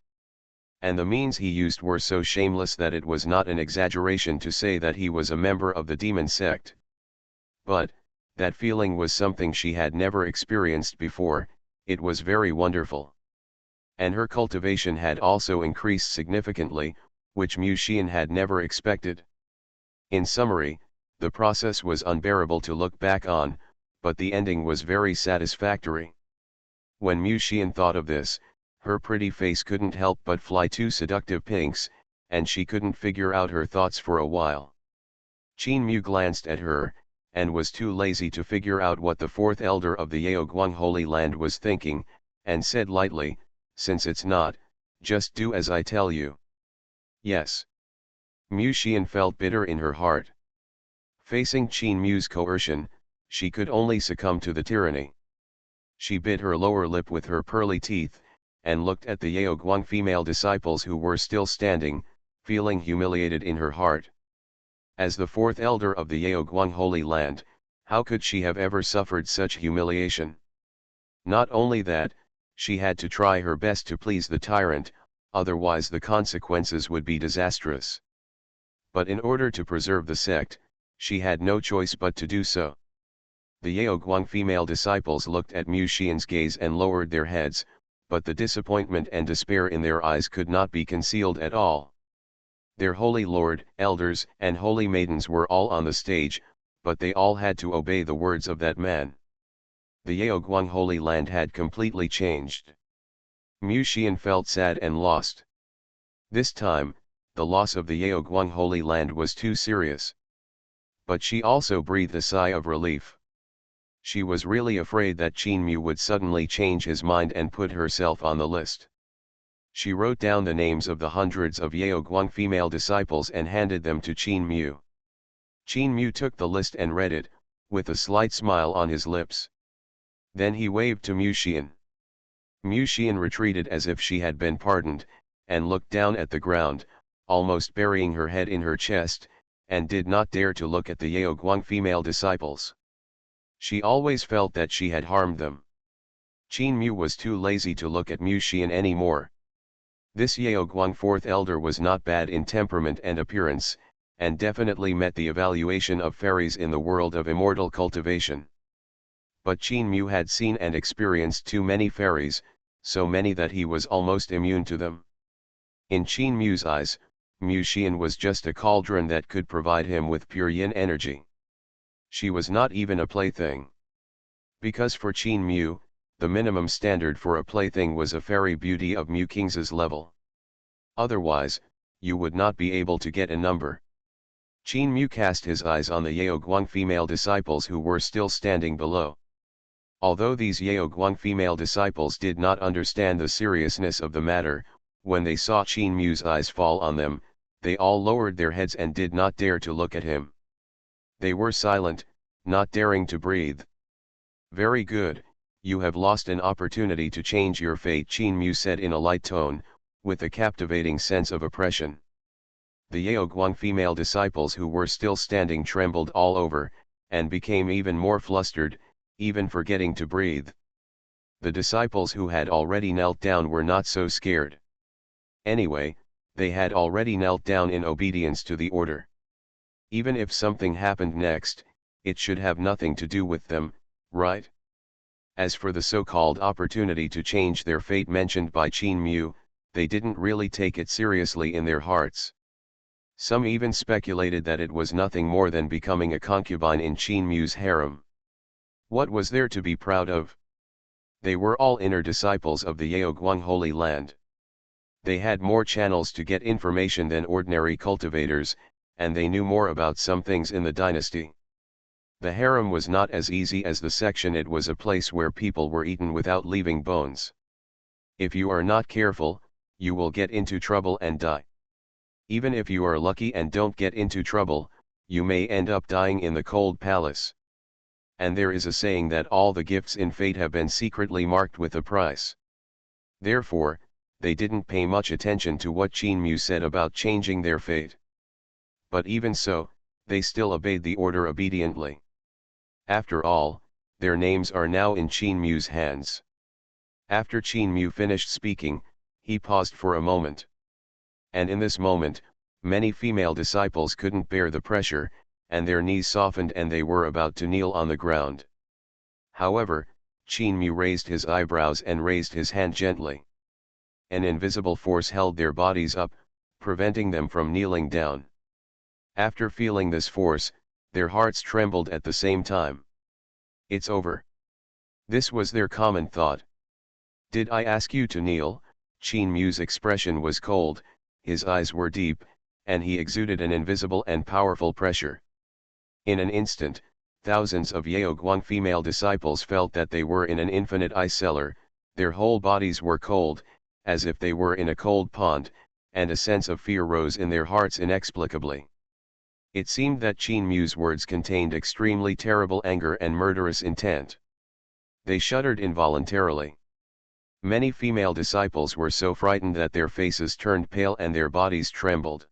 And the means he used were so shameless that it was not an exaggeration to say that he was a member of the demon sect. But, that feeling was something she had never experienced before. It was very wonderful. And her cultivation had also increased significantly, which Mu Xian had never expected. In summary, the process was unbearable to look back on, but the ending was very satisfactory. When Mu Xian thought of this, her pretty face couldn't help but fly two seductive pinks, and she couldn't figure out her thoughts for a while. Qin Mu glanced at her, and was too lazy to figure out what the fourth elder of the Yaoguang Holy Land was thinking, and said lightly, "Since it's not, just do as I tell you." "Yes." Mu Xian felt bitter in her heart. Facing Qin Mu's coercion, she could only succumb to the tyranny. She bit her lower lip with her pearly teeth, and looked at the Yaoguang female disciples who were still standing, feeling humiliated in her heart. As the fourth elder of the Yaoguang Holy Land, how could she have ever suffered such humiliation? Not only that, she had to try her best to please the tyrant, otherwise the consequences would be disastrous. But in order to preserve the sect, she had no choice but to do so. The Yaoguang female disciples looked at Mu Xian's gaze and lowered their heads, but the disappointment and despair in their eyes could not be concealed at all. Their holy lord, elders, and holy maidens were all on the stage, but they all had to obey the words of that man. The Yaoguang Holy Land had completely changed. Mu Xian felt sad and lost. This time, the loss of the Yaoguang Holy Land was too serious. But she also breathed a sigh of relief. She was really afraid that Qin Mu would suddenly change his mind and put herself on the list. She wrote down the names of the hundreds of Yaoguang female disciples and handed them to Qin Mu. Qin Mu took the list and read it, with a slight smile on his lips. Then he waved to Mu Xian. Mu Xian retreated as if she had been pardoned, and looked down at the ground, almost burying her head in her chest, and did not dare to look at the Yaoguang female disciples. She always felt that she had harmed them. Qin Mu was too lazy to look at Mu Xian anymore. This Yaoguang fourth elder was not bad in temperament and appearance, and definitely met the evaluation of fairies in the world of immortal cultivation. But Qin Mu had seen and experienced too many fairies, so many that he was almost immune to them. In Qin Mu's eyes, Mu Xian was just a cauldron that could provide him with pure yin energy. She was not even a plaything. Because for Qin Mu, the minimum standard for a plaything was a fairy beauty of Mu King's level. Otherwise, you would not be able to get a number. Qin Mu cast his eyes on the Yaoguang female disciples who were still standing below. Although these Yaoguang female disciples did not understand the seriousness of the matter, when they saw Qin Mu's eyes fall on them, they all lowered their heads and did not dare to look at him. They were silent, not daring to breathe. "Very good, you have lost an opportunity to change your fate," Qin Mu said in a light tone, with a captivating sense of oppression. The Yaoguang female disciples who were still standing trembled all over, and became even more flustered, even forgetting to breathe. The disciples who had already knelt down were not so scared. Anyway, they had already knelt down in obedience to the order. Even if something happened next, it should have nothing to do with them, right? As for the so-called opportunity to change their fate mentioned by Qin Mu, they didn't really take it seriously in their hearts. Some even speculated that it was nothing more than becoming a concubine in Qin Mu's harem. What was there to be proud of? They were all inner disciples of the Yaoguang Holy Land. They had more channels to get information than ordinary cultivators, and they knew more about some things in the dynasty. The harem was not as easy as the section. It was a place where people were eaten without leaving bones. If you are not careful, you will get into trouble and die. Even if you are lucky and don't get into trouble, you may end up dying in the cold palace. And there is a saying that all the gifts in fate have been secretly marked with a price. Therefore, they didn't pay much attention to what Qin Mu said about changing their fate. But even so, they still obeyed the order obediently. After all, their names are now in Qin Mu's hands. After Qin Mu finished speaking, he paused for a moment. And in this moment, many female disciples couldn't bear the pressure, and their knees softened and they were about to kneel on the ground. However, Qin Mu raised his eyebrows and raised his hand gently. An invisible force held their bodies up, preventing them from kneeling down. After feeling this force, their hearts trembled at the same time. It's over. This was their common thought. Did I ask you to kneel? Qin Mu's expression was cold, his eyes were deep, and he exuded an invisible and powerful pressure. In an instant, thousands of Yaoguang female disciples felt that they were in an infinite ice cellar, their whole bodies were cold, as if they were in a cold pond, and a sense of fear rose in their hearts inexplicably. It seemed that Qin Mu's words contained extremely terrible anger and murderous intent. They shuddered involuntarily. Many female disciples were so frightened that their faces turned pale and their bodies trembled.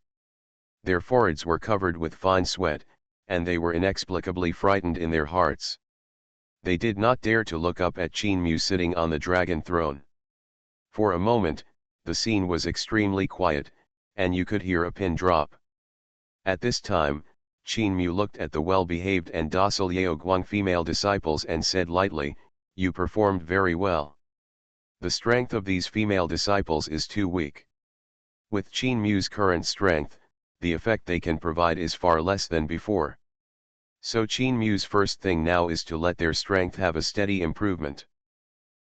Their foreheads were covered with fine sweat, and they were inexplicably frightened in their hearts. They did not dare to look up at Qin Mu sitting on the dragon throne. For a moment, the scene was extremely quiet, and you could hear a pin drop. At this time, Qin Mu looked at the well-behaved and docile Yaoguang female disciples and said lightly, "You performed very well. The strength of these female disciples is too weak. With Qin Mu's current strength, the effect they can provide is far less than before. So Qin Mu's first thing now is to let their strength have a steady improvement.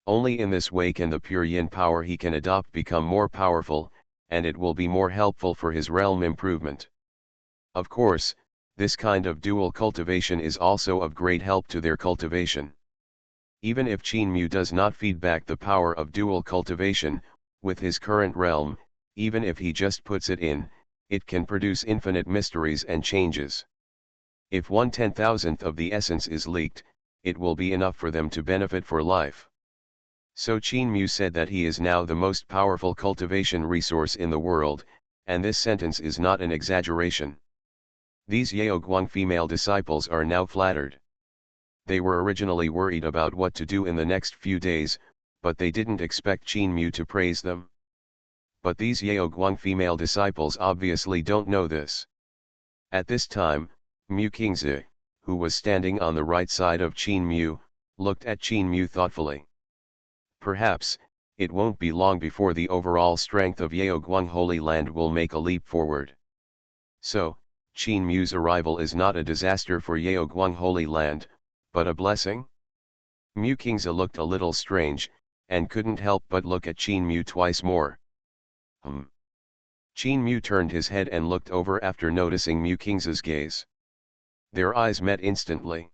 Only in this way can the pure yin power he can adopt become more powerful, and it will be more helpful for his realm improvement. Of course, this kind of dual cultivation is also of great help to their cultivation. Even if Qin Mu does not feed back the power of dual cultivation, with his current realm, even if he just puts it in, it can produce infinite mysteries and changes. If 1/10,000th of the essence is leaked, it will be enough for them to benefit for life. So Qin Mu said that he is now the most powerful cultivation resource in the world, and this sentence is not an exaggeration. These Yaoguang female disciples are now flattered. They were originally worried about what to do in the next few days, but they didn't expect Qin Mu to praise them. But these Yaoguang female disciples obviously don't know this. At this time, Mu Qingzi, who was standing on the right side of Qin Mu, looked at Qin Mu thoughtfully. Perhaps, it won't be long before the overall strength of Yaoguang Holy Land will make a leap forward. So, Qin Mu's arrival is not a disaster for Yaoguang Holy Land, but a blessing? Mu Qingzi looked a little strange, and couldn't help but look at Qin Mu twice more. Qin Mu turned his head and looked over after noticing Mu Qingzi's gaze. Their eyes met instantly.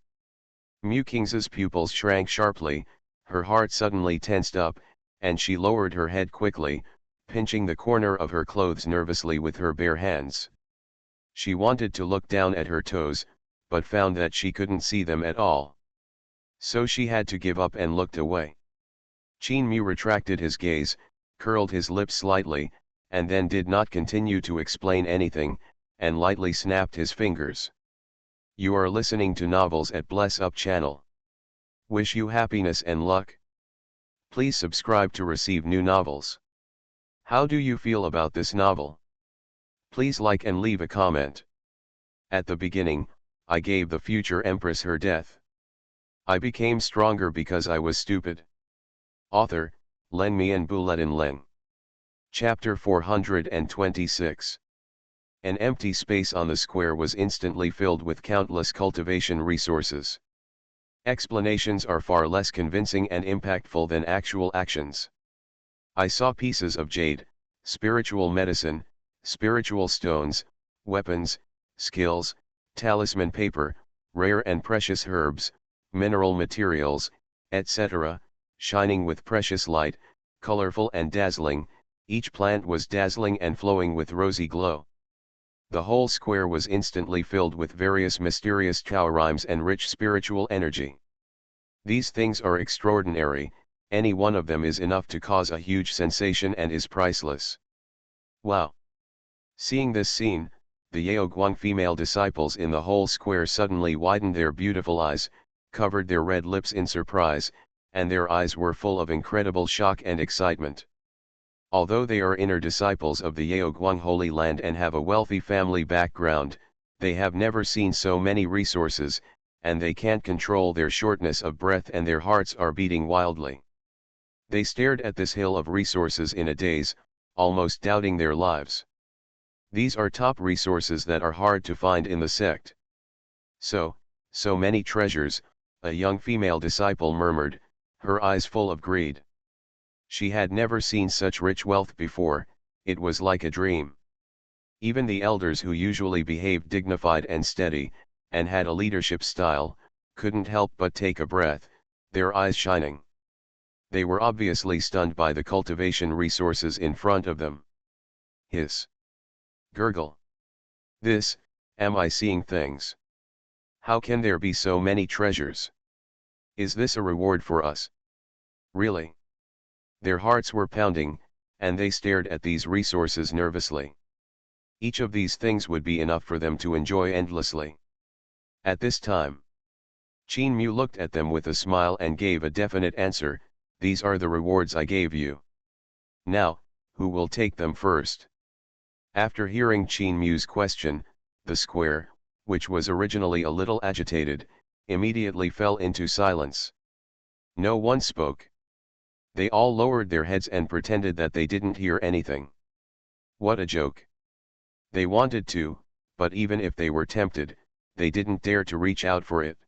Mu Qingzi's pupils shrank sharply, her heart suddenly tensed up, and she lowered her head quickly, pinching the corner of her clothes nervously with her bare hands. She wanted to look down at her toes, but found that she couldn't see them at all. So she had to give up and looked away. Qin Mu retracted his gaze, curled his lips slightly, and then did not continue to explain anything, and lightly snapped his fingers. You are listening to Novels at Bless Up channel. Wish you happiness and luck. Please subscribe to receive new novels. How do you feel about this novel? Please like and leave a comment. At the beginning, I gave the future empress her death. I became stronger because I was stupid. Author, Len Mian Buletin Leng. Chapter 426. An empty space on the square was instantly filled with countless cultivation resources. Explanations are far less convincing and impactful than actual actions. I saw pieces of jade, spiritual medicine, spiritual stones, weapons, skills, talisman paper, rare and precious herbs, mineral materials, etc., shining with precious light, colorful and dazzling. Each plant was dazzling and flowing with rosy glow. The whole square was instantly filled with various mysterious rhymes and rich spiritual energy. These things are extraordinary, any one of them is enough to cause a huge sensation and is priceless. Wow! Seeing this scene, the Yaoguang female disciples in the whole square suddenly widened their beautiful eyes, covered their red lips in surprise, and their eyes were full of incredible shock and excitement. Although they are inner disciples of the Yaoguang Holy Land and have a wealthy family background, they have never seen so many resources, and they can't control their shortness of breath and their hearts are beating wildly. They stared at this hill of resources in a daze, almost doubting their lives. These are top resources that are hard to find in the sect. So many treasures, a young female disciple murmured, her eyes full of greed. She had never seen such rich wealth before, it was like a dream. Even the elders who usually behaved dignified and steady, and had a leadership style, couldn't help but take a breath, their eyes shining. They were obviously stunned by the cultivation resources in front of them. Hiss. Gurgle. This, am I seeing things? How can there be so many treasures? Is this a reward for us? Really? Their hearts were pounding, and they stared at these resources nervously. Each of these things would be enough for them to enjoy endlessly. At this time, Qin Mu looked at them with a smile and gave a definite answer, these are the rewards I gave you. Now, who will take them first? After hearing Qin Mu's question, the square, which was originally a little agitated, immediately fell into silence. No one spoke. They all lowered their heads and pretended that they didn't hear anything. What a joke. They wanted to, but even if they were tempted, they didn't dare to reach out for it.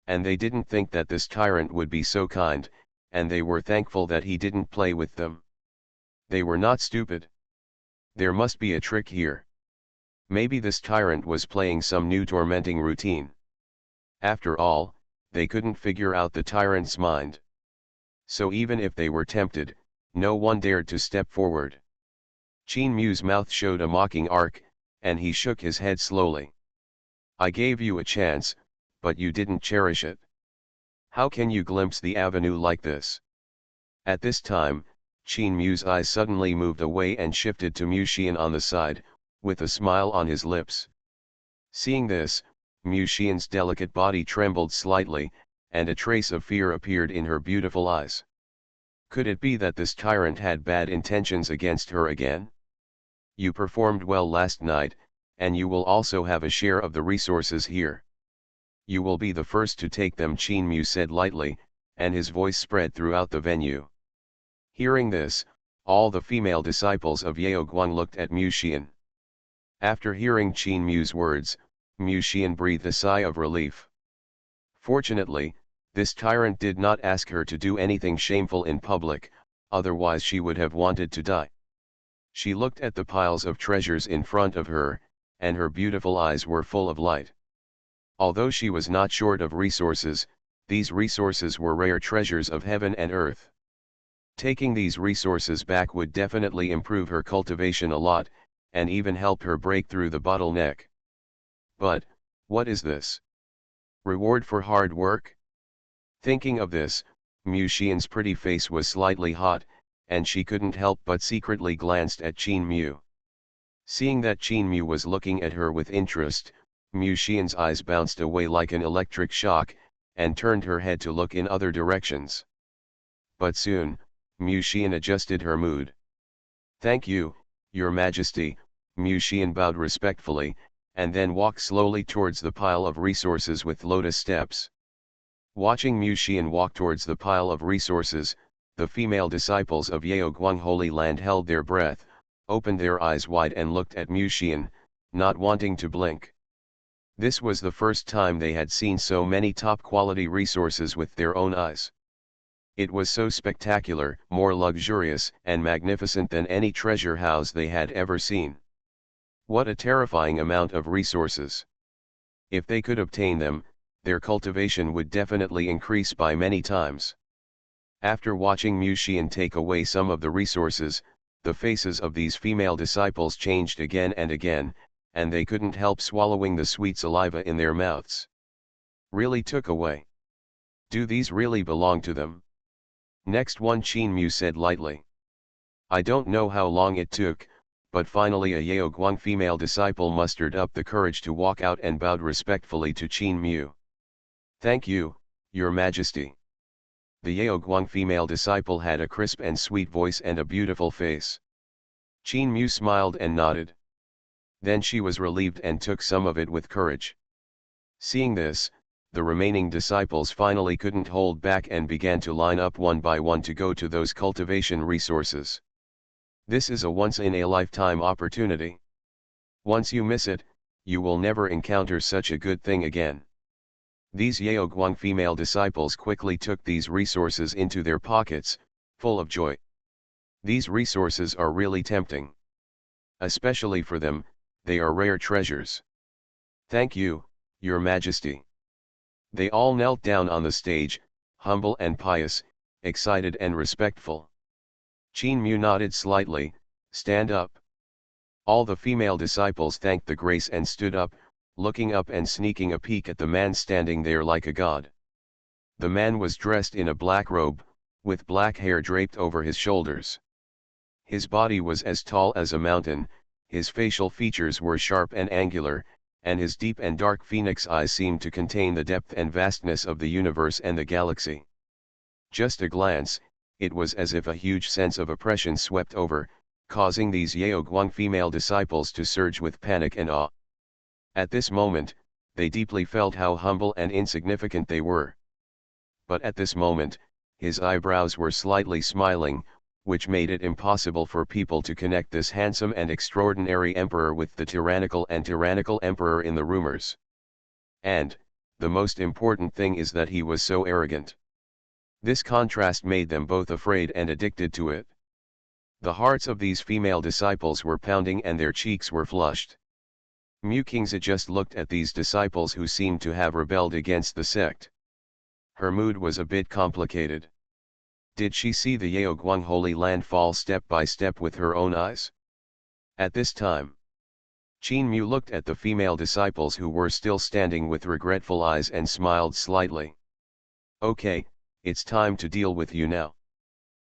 And they didn't think that this tyrant would be so kind, and they were thankful that he didn't play with them. They were not stupid. There must be a trick here. Maybe this tyrant was playing some new tormenting routine. After all, they couldn't figure out the tyrant's mind. So even if they were tempted, no one dared to step forward. Qin Mu's mouth showed a mocking arc, and he shook his head slowly. I gave you a chance, but you didn't cherish it. How can you glimpse the avenue like this? At this time, Qin Mu's eyes suddenly moved away and shifted to Mu Xian on the side, with a smile on his lips. Seeing this, Mu Xian's delicate body trembled slightly, and a trace of fear appeared in her beautiful eyes. Could it be that this tyrant had bad intentions against her again? You performed well last night, and you will also have a share of the resources here. You will be the first to take them, Qin Mu said lightly, and his voice spread throughout the venue. Hearing this, all the female disciples of Yaoguang looked at Mu Xian. After hearing Qin Mu's words, Mu Xian breathed a sigh of relief. Fortunately, this tyrant did not ask her to do anything shameful in public, otherwise she would have wanted to die. She looked at the piles of treasures in front of her, and her beautiful eyes were full of light. Although she was not short of resources, these resources were rare treasures of heaven and earth. Taking these resources back would definitely improve her cultivation a lot, and even help her break through the bottleneck. But, what is this? Reward for hard work? Thinking of this, Mu Xian's pretty face was slightly hot, and she couldn't help but secretly glanced at Qin Mu. Seeing that Qin Mu was looking at her with interest, Mu Xian's eyes bounced away like an electric shock, and turned her head to look in other directions. But soon, Mu Xian adjusted her mood. Thank you, Your Majesty, Mu Xian bowed respectfully, and then walked slowly towards the pile of resources with lotus steps. Watching Xuanhuan walk towards the pile of resources, the female disciples of Yaoguang Holy Land held their breath, opened their eyes wide and looked at Xuanhuan, not wanting to blink. This was the first time they had seen so many top-quality resources with their own eyes. It was so spectacular, more luxurious and magnificent than any treasure house they had ever seen. What a terrifying amount of resources! If they could obtain them, their cultivation would definitely increase by many times. After watching Xuanhuan take away some of the resources, the faces of these female disciples changed again and again, and they couldn't help swallowing the sweet saliva in their mouths. Really took away? Do these really belong to them? Next one, Xuanhuan said lightly. I don't know how long it took, but finally a Yaoguang female disciple mustered up the courage to walk out and bowed respectfully to Xuanhuan. Thank you, Your Majesty. The Yaoguang female disciple had a crisp and sweet voice and a beautiful face. Xuanhuan smiled and nodded. Then she was relieved and took some of it with courage. Seeing this, the remaining disciples finally couldn't hold back and began to line up one by one to go to those cultivation resources. This is a once-in-a-lifetime opportunity. Once you miss it, you will never encounter such a good thing again. These Yaoguang female disciples quickly took these resources into their pockets, full of joy. These resources are really tempting. Especially for them, they are rare treasures. Thank you, Your Majesty. They all knelt down on the stage, humble and pious, excited and respectful. Xuanhuan nodded slightly, stand up. All the female disciples thanked the grace and stood up, looking up and sneaking a peek at the man standing there like a god. The man was dressed in a black robe, with black hair draped over his shoulders. His body was as tall as a mountain, his facial features were sharp and angular, and his deep and dark phoenix eyes seemed to contain the depth and vastness of the universe and the galaxy. Just a glance, it was as if a huge sense of oppression swept over, causing these Yaoguang female disciples to surge with panic and awe. At this moment, they deeply felt how humble and insignificant they were. But at this moment, his eyebrows were slightly smiling, which made it impossible for people to connect this handsome and extraordinary emperor with the tyrannical emperor in the rumors. And, the most important thing is that he was so arrogant. This contrast made them both afraid and addicted to it. The hearts of these female disciples were pounding and their cheeks were flushed. Xuanhuan just looked at these disciples who seemed to have rebelled against the sect. Her mood was a bit complicated. Did she see the Yaoguang Holy Land fall step by step with her own eyes? At this time, Xuanhuan looked at the female disciples who were still standing with regretful eyes and smiled slightly. Okay, it's time to deal with you now.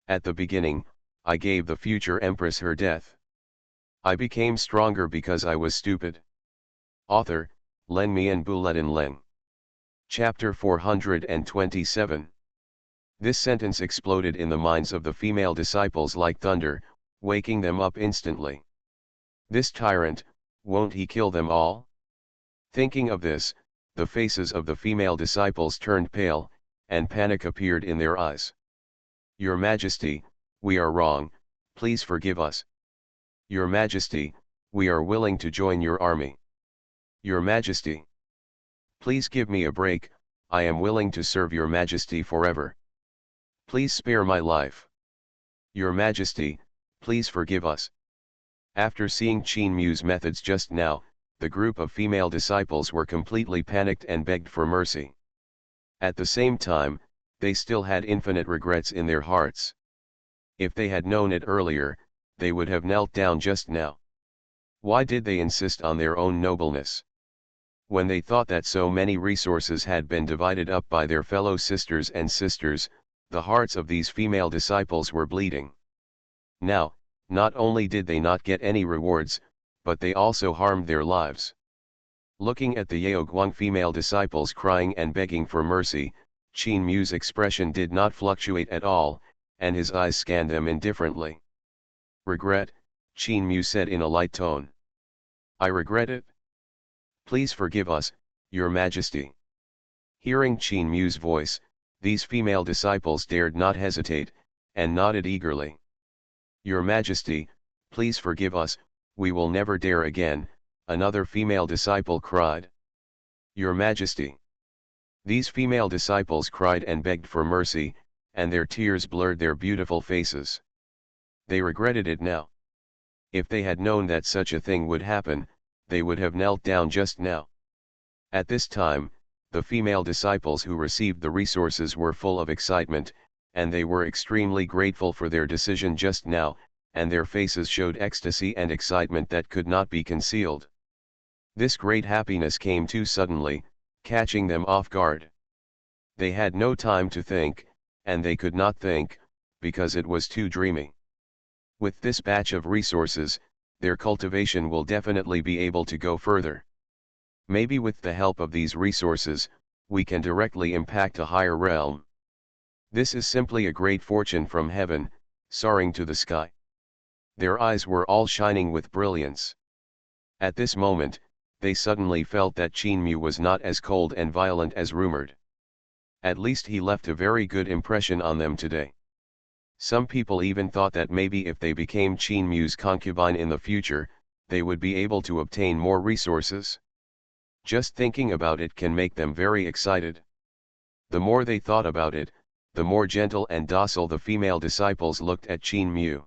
At the beginning, I gave the future empress her death. I became stronger because I was stupid. Author, Len Mian Buletin Leng. Chapter 427. This sentence exploded in the minds of the female disciples like thunder, waking them up instantly. This tyrant, won't he kill them all? Thinking of this, the faces of the female disciples turned pale, and panic appeared in their eyes. Your Majesty, we are wrong, please forgive us. Your Majesty, we are willing to join your army. Your Majesty, please give me a break, I am willing to serve your Majesty forever. Please spare my life. Your Majesty, please forgive us. After seeing Xuanhuan's methods just now, the group of female disciples were completely panicked and begged for mercy. At the same time, they still had infinite regrets in their hearts. If they had known it earlier, they would have knelt down just now. Why did they insist on their own nobleness? When they thought that so many resources had been divided up by their fellow sisters and sisters, the hearts of these female disciples were bleeding. Now, not only did they not get any rewards, but they also harmed their lives. Looking at the Yaoguang female disciples crying and begging for mercy, Xuanhuan's expression did not fluctuate at all, and his eyes scanned them indifferently. Regret, Xuanhuan said in a light tone. I regret it. Please forgive us, Your Majesty. Hearing Qin Mu's voice, these female disciples dared not hesitate, and nodded eagerly. Your Majesty, please forgive us, we will never dare again, another female disciple cried. Your Majesty. These female disciples cried and begged for mercy, and their tears blurred their beautiful faces. They regretted it now. If they had known that such a thing would happen, they would have knelt down just now. At this time, the female disciples who received the resources were full of excitement, and they were extremely grateful for their decision just now, and their faces showed ecstasy and excitement that could not be concealed. This great happiness came too suddenly, catching them off guard. They had no time to think, and they could not think, because it was too dreamy. With this batch of resources, their cultivation will definitely be able to go further. Maybe with the help of these resources, we can directly impact a higher realm. This is simply a great fortune from heaven, soaring to the sky. Their eyes were all shining with brilliance. At this moment, they suddenly felt that Qin Mu was not as cold and violent as rumored. At least he left a very good impression on them today. Some people even thought that maybe if they became Qin Mu's concubine in the future, they would be able to obtain more resources. Just thinking about it can make them very excited. The more they thought about it, the more gentle and docile the female disciples looked at Qin Mu.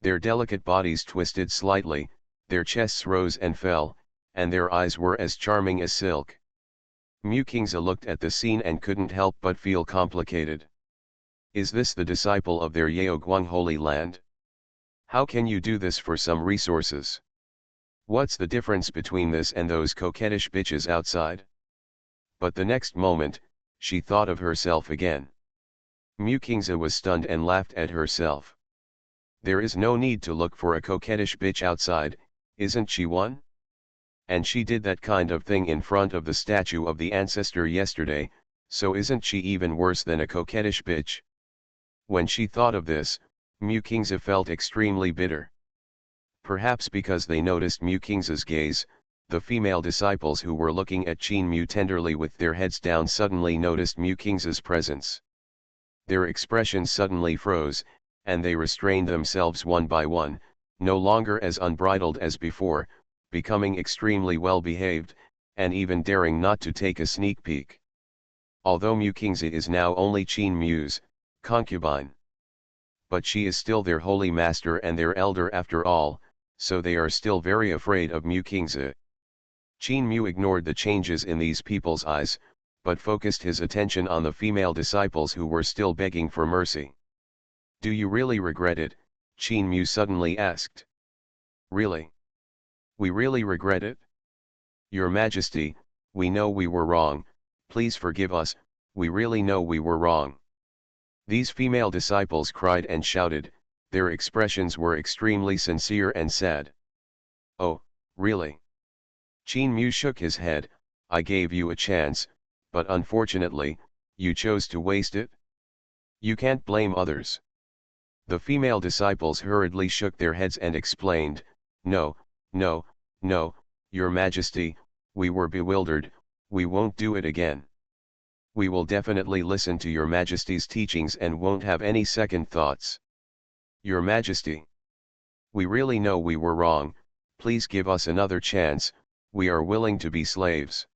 Their delicate bodies twisted slightly, their chests rose and fell, and their eyes were as charming as silk. Mu Kingza looked at the scene and couldn't help but feel complicated. Is this the disciple of their Yaoguang Holy Land? How can you do this for some resources? What's the difference between this and those coquettish bitches outside? But the next moment, she thought of herself again. Mu Kingza was stunned and laughed at herself. There is no need to look for a coquettish bitch outside, isn't she one? And she did that kind of thing in front of the statue of the ancestor yesterday, so isn't she even worse than a coquettish bitch? When she thought of this, Mu Kingza felt extremely bitter. Perhaps because they noticed Mu Kingza's gaze, the female disciples who were looking at Qin Mu tenderly with their heads down suddenly noticed Mu Kingza's presence. Their expressions suddenly froze, and they restrained themselves one by one, no longer as unbridled as before, becoming extremely well behaved, and even daring not to take a sneak peek. Although Mu Kingza is now only Qin Mu's concubine, but she is still their holy master and their elder after all, so they are still very afraid of Mu Kingza. Qin Mu ignored the changes in these people's eyes, but focused his attention on the female disciples who were still begging for mercy. Do you really regret it? Qin Mu suddenly asked. Really? We really regret it? Your Majesty, we know we were wrong, please forgive us, we really know we were wrong. These female disciples cried and shouted, their expressions were extremely sincere and sad. Oh, really? Qin Mu shook his head, I gave you a chance, but unfortunately, you chose to waste it? You can't blame others. The female disciples hurriedly shook their heads and explained, No, no, no, Your Majesty, we were bewildered, we won't do it again. We will definitely listen to Your Majesty's teachings and won't have any second thoughts. Your Majesty. We really know we were wrong, please give us another chance, we are willing to be slaves.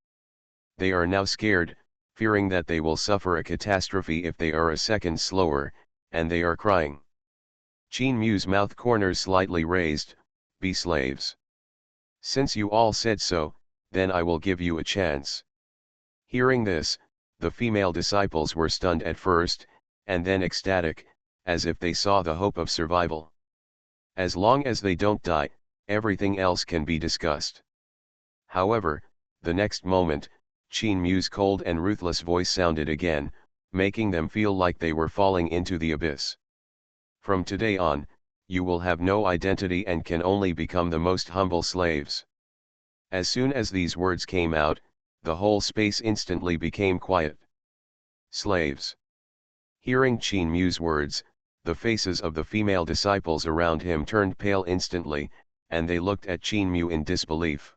They are now scared, fearing that they will suffer a catastrophe if they are a second slower, and they are crying. Qin Mu's mouth corners slightly raised, be slaves. Since you all said so, then I will give you a chance. Hearing this, the female disciples were stunned at first, and then ecstatic, as if they saw the hope of survival. As long as they don't die, everything else can be discussed. However, the next moment, Qin Mu's cold and ruthless voice sounded again, making them feel like they were falling into the abyss. From today on, you will have no identity and can only become the most humble slaves. As soon as these words came out, the whole space instantly became quiet. Slaves. Hearing Qin Mu's words, the faces of the female disciples around him turned pale instantly, and they looked at Qin Mu in disbelief.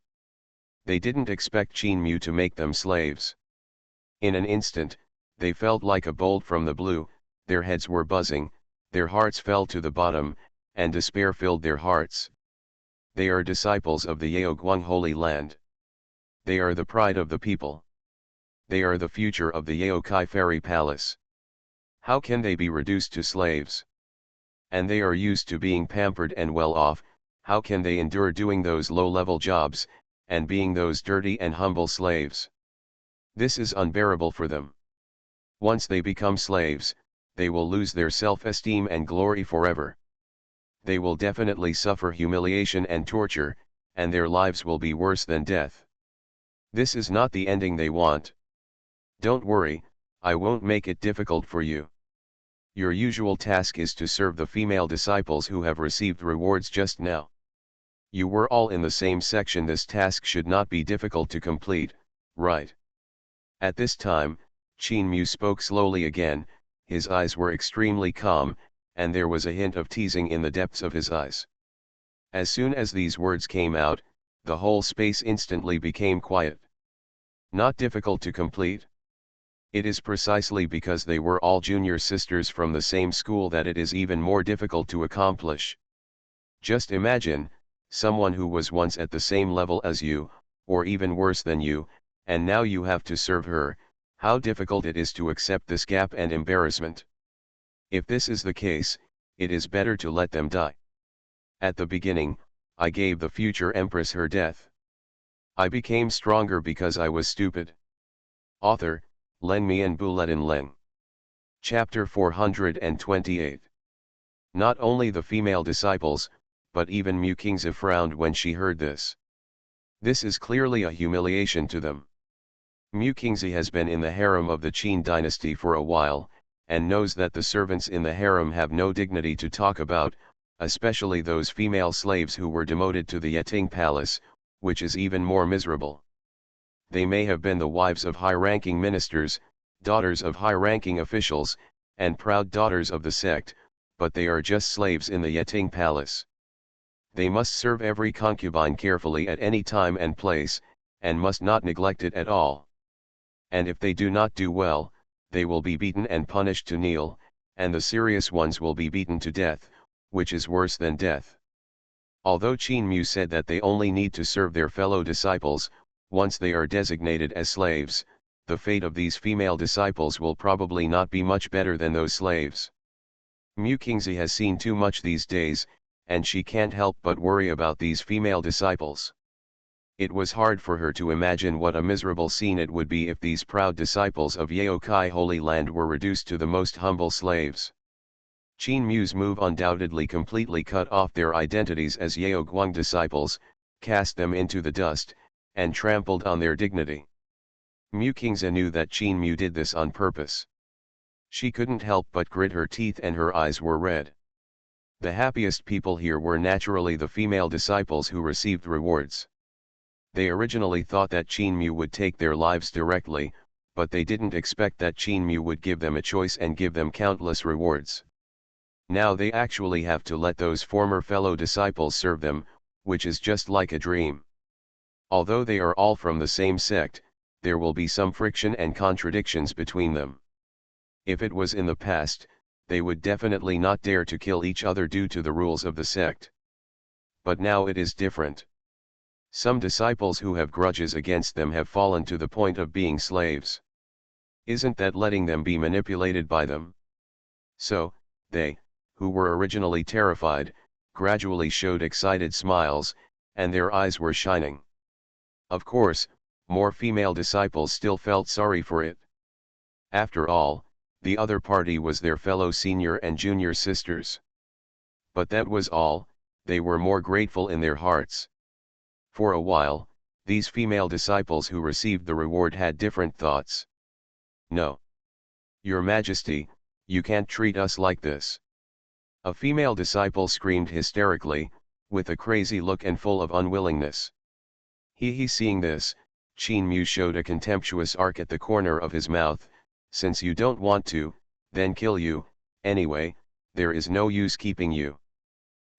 They didn't expect Qin Mu to make them slaves. In an instant, they felt like a bolt from the blue, their heads were buzzing, their hearts fell to the bottom, and despair filled their hearts. They are disciples of the Yaoguang Holy Land. They are the pride of the people. They are the future of the Yaokai Fairy Palace. How can they be reduced to slaves? And they are used to being pampered and well off, how can they endure doing those low-level jobs, and being those dirty and humble slaves? This is unbearable for them. Once they become slaves, they will lose their self-esteem and glory forever. They will definitely suffer humiliation and torture, and their lives will be worse than death. This is not the ending they want. Don't worry, I won't make it difficult for you. Your usual task is to serve the female disciples who have received rewards just now. You were all in the same section. This task should not be difficult to complete, right? At this time, Qin Mu spoke slowly again, his eyes were extremely calm, and there was a hint of teasing in the depths of his eyes. As soon as these words came out, the whole space instantly became quiet. Not difficult to complete? It is precisely because they were all junior sisters from the same school that it is even more difficult to accomplish. Just imagine, someone who was once at the same level as you, or even worse than you, and now you have to serve her, how difficult it is to accept this gap and embarrassment. If this is the case, it is better to let them die. At the beginning, I gave the future empress her death. I became stronger because I was stupid. Author, Len Mian Buletin Leng. Chapter 428. Not only the female disciples, but even Mu Kingzi frowned when she heard this. This is clearly a humiliation to them. Mu Kingzi has been in the harem of the Qin dynasty for a while, and knows that the servants in the harem have no dignity to talk about, especially those female slaves who were demoted to the Yating Palace, which is even more miserable. They may have been the wives of high-ranking ministers, daughters of high-ranking officials, and proud daughters of the sect, but they are just slaves in the Yating Palace. They must serve every concubine carefully at any time and place, and must not neglect it at all. And if they do not do well, they will be beaten and punished to kneel, and the serious ones will be beaten to death, which is worse than death. Although Qin Mu said that they only need to serve their fellow disciples, once they are designated as slaves, the fate of these female disciples will probably not be much better than those slaves. Mu Kingzi has seen too much these days, and she can't help but worry about these female disciples. It was hard for her to imagine what a miserable scene it would be if these proud disciples of Yaokai Holy Land were reduced to the most humble slaves. Qin Mu's move undoubtedly completely cut off their identities as Yaoguang disciples, cast them into the dust, and trampled on their dignity. Mu Kingzi knew that Qin Mu did this on purpose. She couldn't help but grit her teeth and her eyes were red. The happiest people here were naturally the female disciples who received rewards. They originally thought that Qin Mu would take their lives directly, but they didn't expect that Qin Mu would give them a choice and give them countless rewards. Now they actually have to let those former fellow disciples serve them, which is just like a dream. Although they are all from the same sect, there will be some friction and contradictions between them. If it was in the past, they would definitely not dare to kill each other due to the rules of the sect. But now it is different. Some disciples who have grudges against them have fallen to the point of being slaves. Isn't that letting them be manipulated by them? So, they, who were originally terrified, gradually showed excited smiles, and their eyes were shining. Of course, more female disciples still felt sorry for it. After all, the other party was their fellow senior and junior sisters. But that was all, they were more grateful in their hearts. For a while, these female disciples who received the reward had different thoughts. No. Your Majesty, you can't treat us like this. A female disciple screamed hysterically, with a crazy look and full of unwillingness. Seeing this, Qin Mu showed a contemptuous arc at the corner of his mouth. Since you don't want to, then kill you, anyway, there is no use keeping you.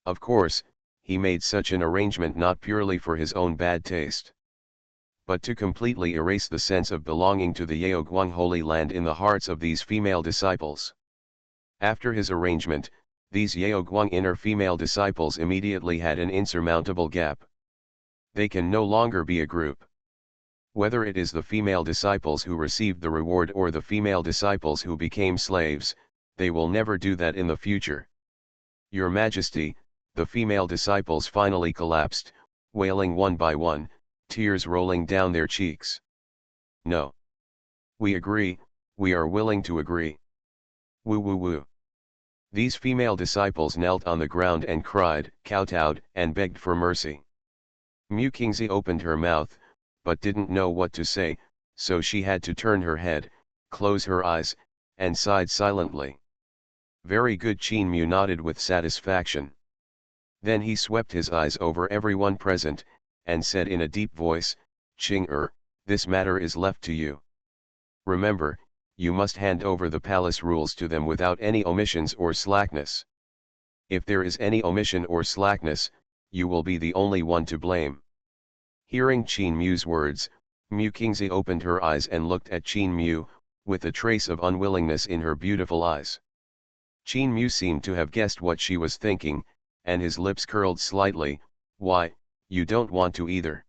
Of course, he made such an arrangement not purely for his own bad taste. but to completely erase the sense of belonging to the Yaoguang Holy Land in the hearts of these female disciples. After his arrangement, these Yaoguang inner female disciples immediately had an insurmountable gap. They can no longer be a group. Whether it is the female disciples who received the reward or the female disciples who became slaves, they will never do that in the future. Your Majesty, the female disciples finally collapsed, wailing one by one, tears rolling down their cheeks. No. We agree, we are willing to agree. Woo woo woo. These female disciples knelt on the ground and cried, kowtowed, and begged for mercy. Mu Kingzi opened her mouth, but didn't know what to say, so she had to turn her head, close her eyes, and sighed silently. Very good. Qin Mu nodded with satisfaction. Then he swept his eyes over everyone present, and said in a deep voice, Qing this matter is left to you. Remember, you must hand over the palace rules to them without any omissions or slackness. If there is any omission or slackness, you will be the only one to blame. Hearing Qin Mu's words, Mu Kingzi opened her eyes and looked at Qin Mu, with a trace of unwillingness in her beautiful eyes. Qin Mu seemed to have guessed what she was thinking, and his lips curled slightly. Why, you don't want to either.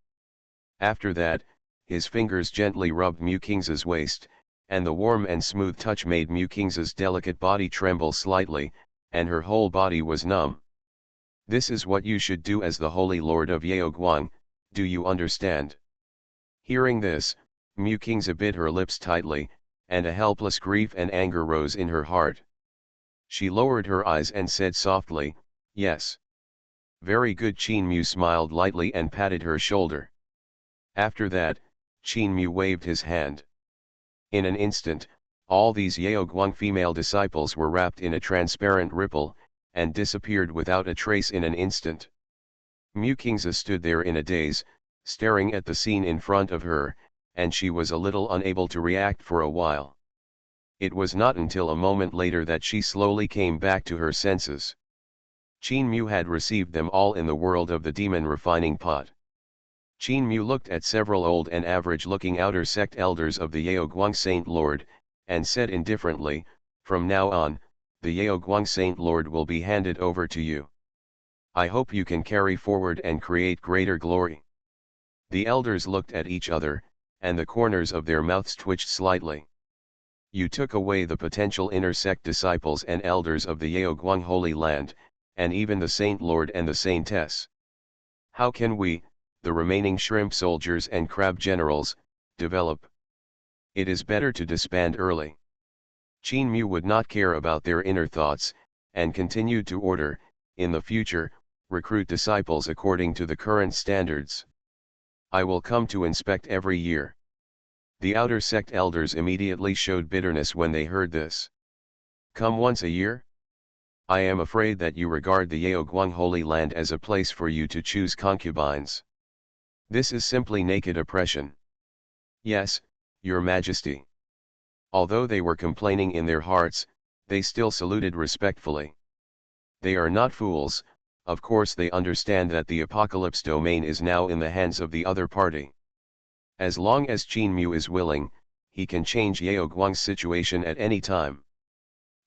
After that, his fingers gently rubbed Mu Kingzi's waist, and the warm and smooth touch made Mu Kingzi's delicate body tremble slightly, and her whole body was numb. This is what you should do as the Holy Lord of Yaoguang, do you understand? Hearing this, Mu Kingzi bit her lips tightly, and a helpless grief and anger rose in her heart. She lowered her eyes and said softly, yes. Very good. Qin Mu smiled lightly and patted her shoulder. After that, Qin Mu waved his hand. In an instant, all these Yaoguang female disciples were wrapped in a transparent ripple, and disappeared without a trace in an instant. Mu Kingzi stood there in a daze, staring at the scene in front of her, and she was a little unable to react for a while. It was not until a moment later that she slowly came back to her senses. Qin Mu had received them all in the world of the demon refining pot. Qin Mu looked at several old and average-looking outer sect elders of the Yaoguang Saint Lord, and said indifferently, from now on, the Yaoguang Saint Lord will be handed over to you. I hope you can carry forward and create greater glory. The elders looked at each other, and the corners of their mouths twitched slightly. You took away the potential inner sect disciples and elders of the Yaoguang Holy Land, and even the Saint Lord and the Saintess. How can we, the remaining shrimp soldiers and crab generals, develop? It is better to disband early. Qin Mu would not care about their inner thoughts, and continued to order, in the future, recruit disciples according to the current standards. I will come to inspect every year. The outer sect elders immediately showed bitterness when they heard this. Come once a year? I am afraid that you regard the Yaoguang Holy Land as a place for you to choose concubines. This is simply naked oppression. Yes, Your Majesty. Although they were complaining in their hearts, they still saluted respectfully. They are not fools, of course they understand that the apocalypse domain is now in the hands of the other party. As long as Qin Mu is willing, he can change Yaoguang's situation at any time.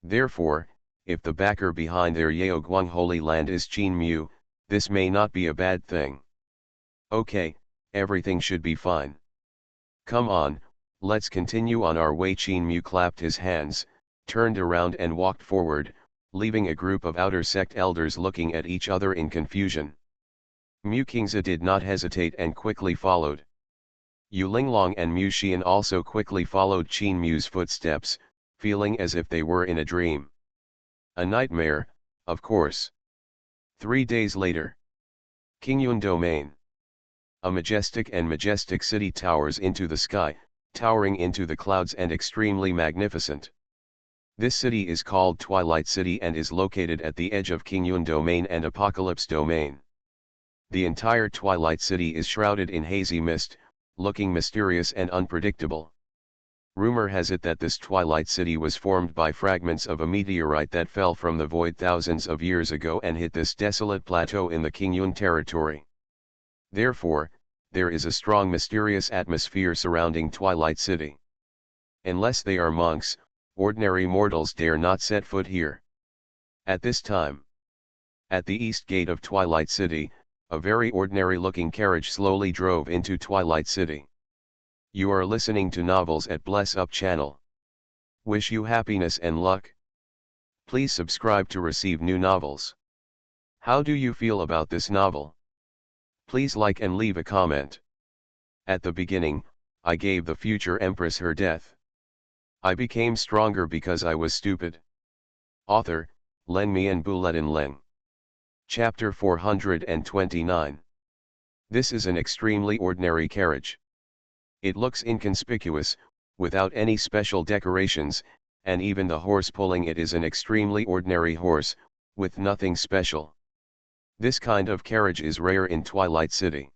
Therefore, if the backer behind their Yaoguang Holy Land is Qin Mu, this may not be a bad thing. Okay, everything should be fine. Come on, let's continue on our way. Qin Mu clapped his hands, turned around and walked forward, leaving a group of outer sect elders looking at each other in confusion. Mu Kingzi did not hesitate and quickly followed. Yu Linglong and Mu Xian also quickly followed Qin Mu's footsteps, feeling as if they were in a dream. A nightmare, of course. 3 days later. Qingyun Domain. A majestic city towers into the sky, towering into the clouds and extremely magnificent. This city is called Twilight City and is located at the edge of Qingyun Domain and Apocalypse Domain. The entire Twilight City is shrouded in hazy mist, looking mysterious and unpredictable. Rumor has it that this Twilight City was formed by fragments of a meteorite that fell from the void thousands of years ago and hit this desolate plateau in the Qingyun territory. Therefore, there is a strong mysterious atmosphere surrounding Twilight City. Unless they are monks, ordinary mortals dare not set foot here. At this time, at the east gate of Twilight City, a very ordinary-looking carriage slowly drove into Twilight City. You are listening to Novels at Bless Up channel. Wish you happiness and luck. Please subscribe to receive new novels. How do you feel about this novel? Please like and leave a comment. At the beginning, I gave the future empress her death. I became stronger because I was stupid. Author, Len Mi and Buletin Leng. Chapter 429. This is an extremely ordinary carriage. It looks inconspicuous, without any special decorations, and even the horse pulling it is an extremely ordinary horse, with nothing special. This kind of carriage is rare in Twilight City.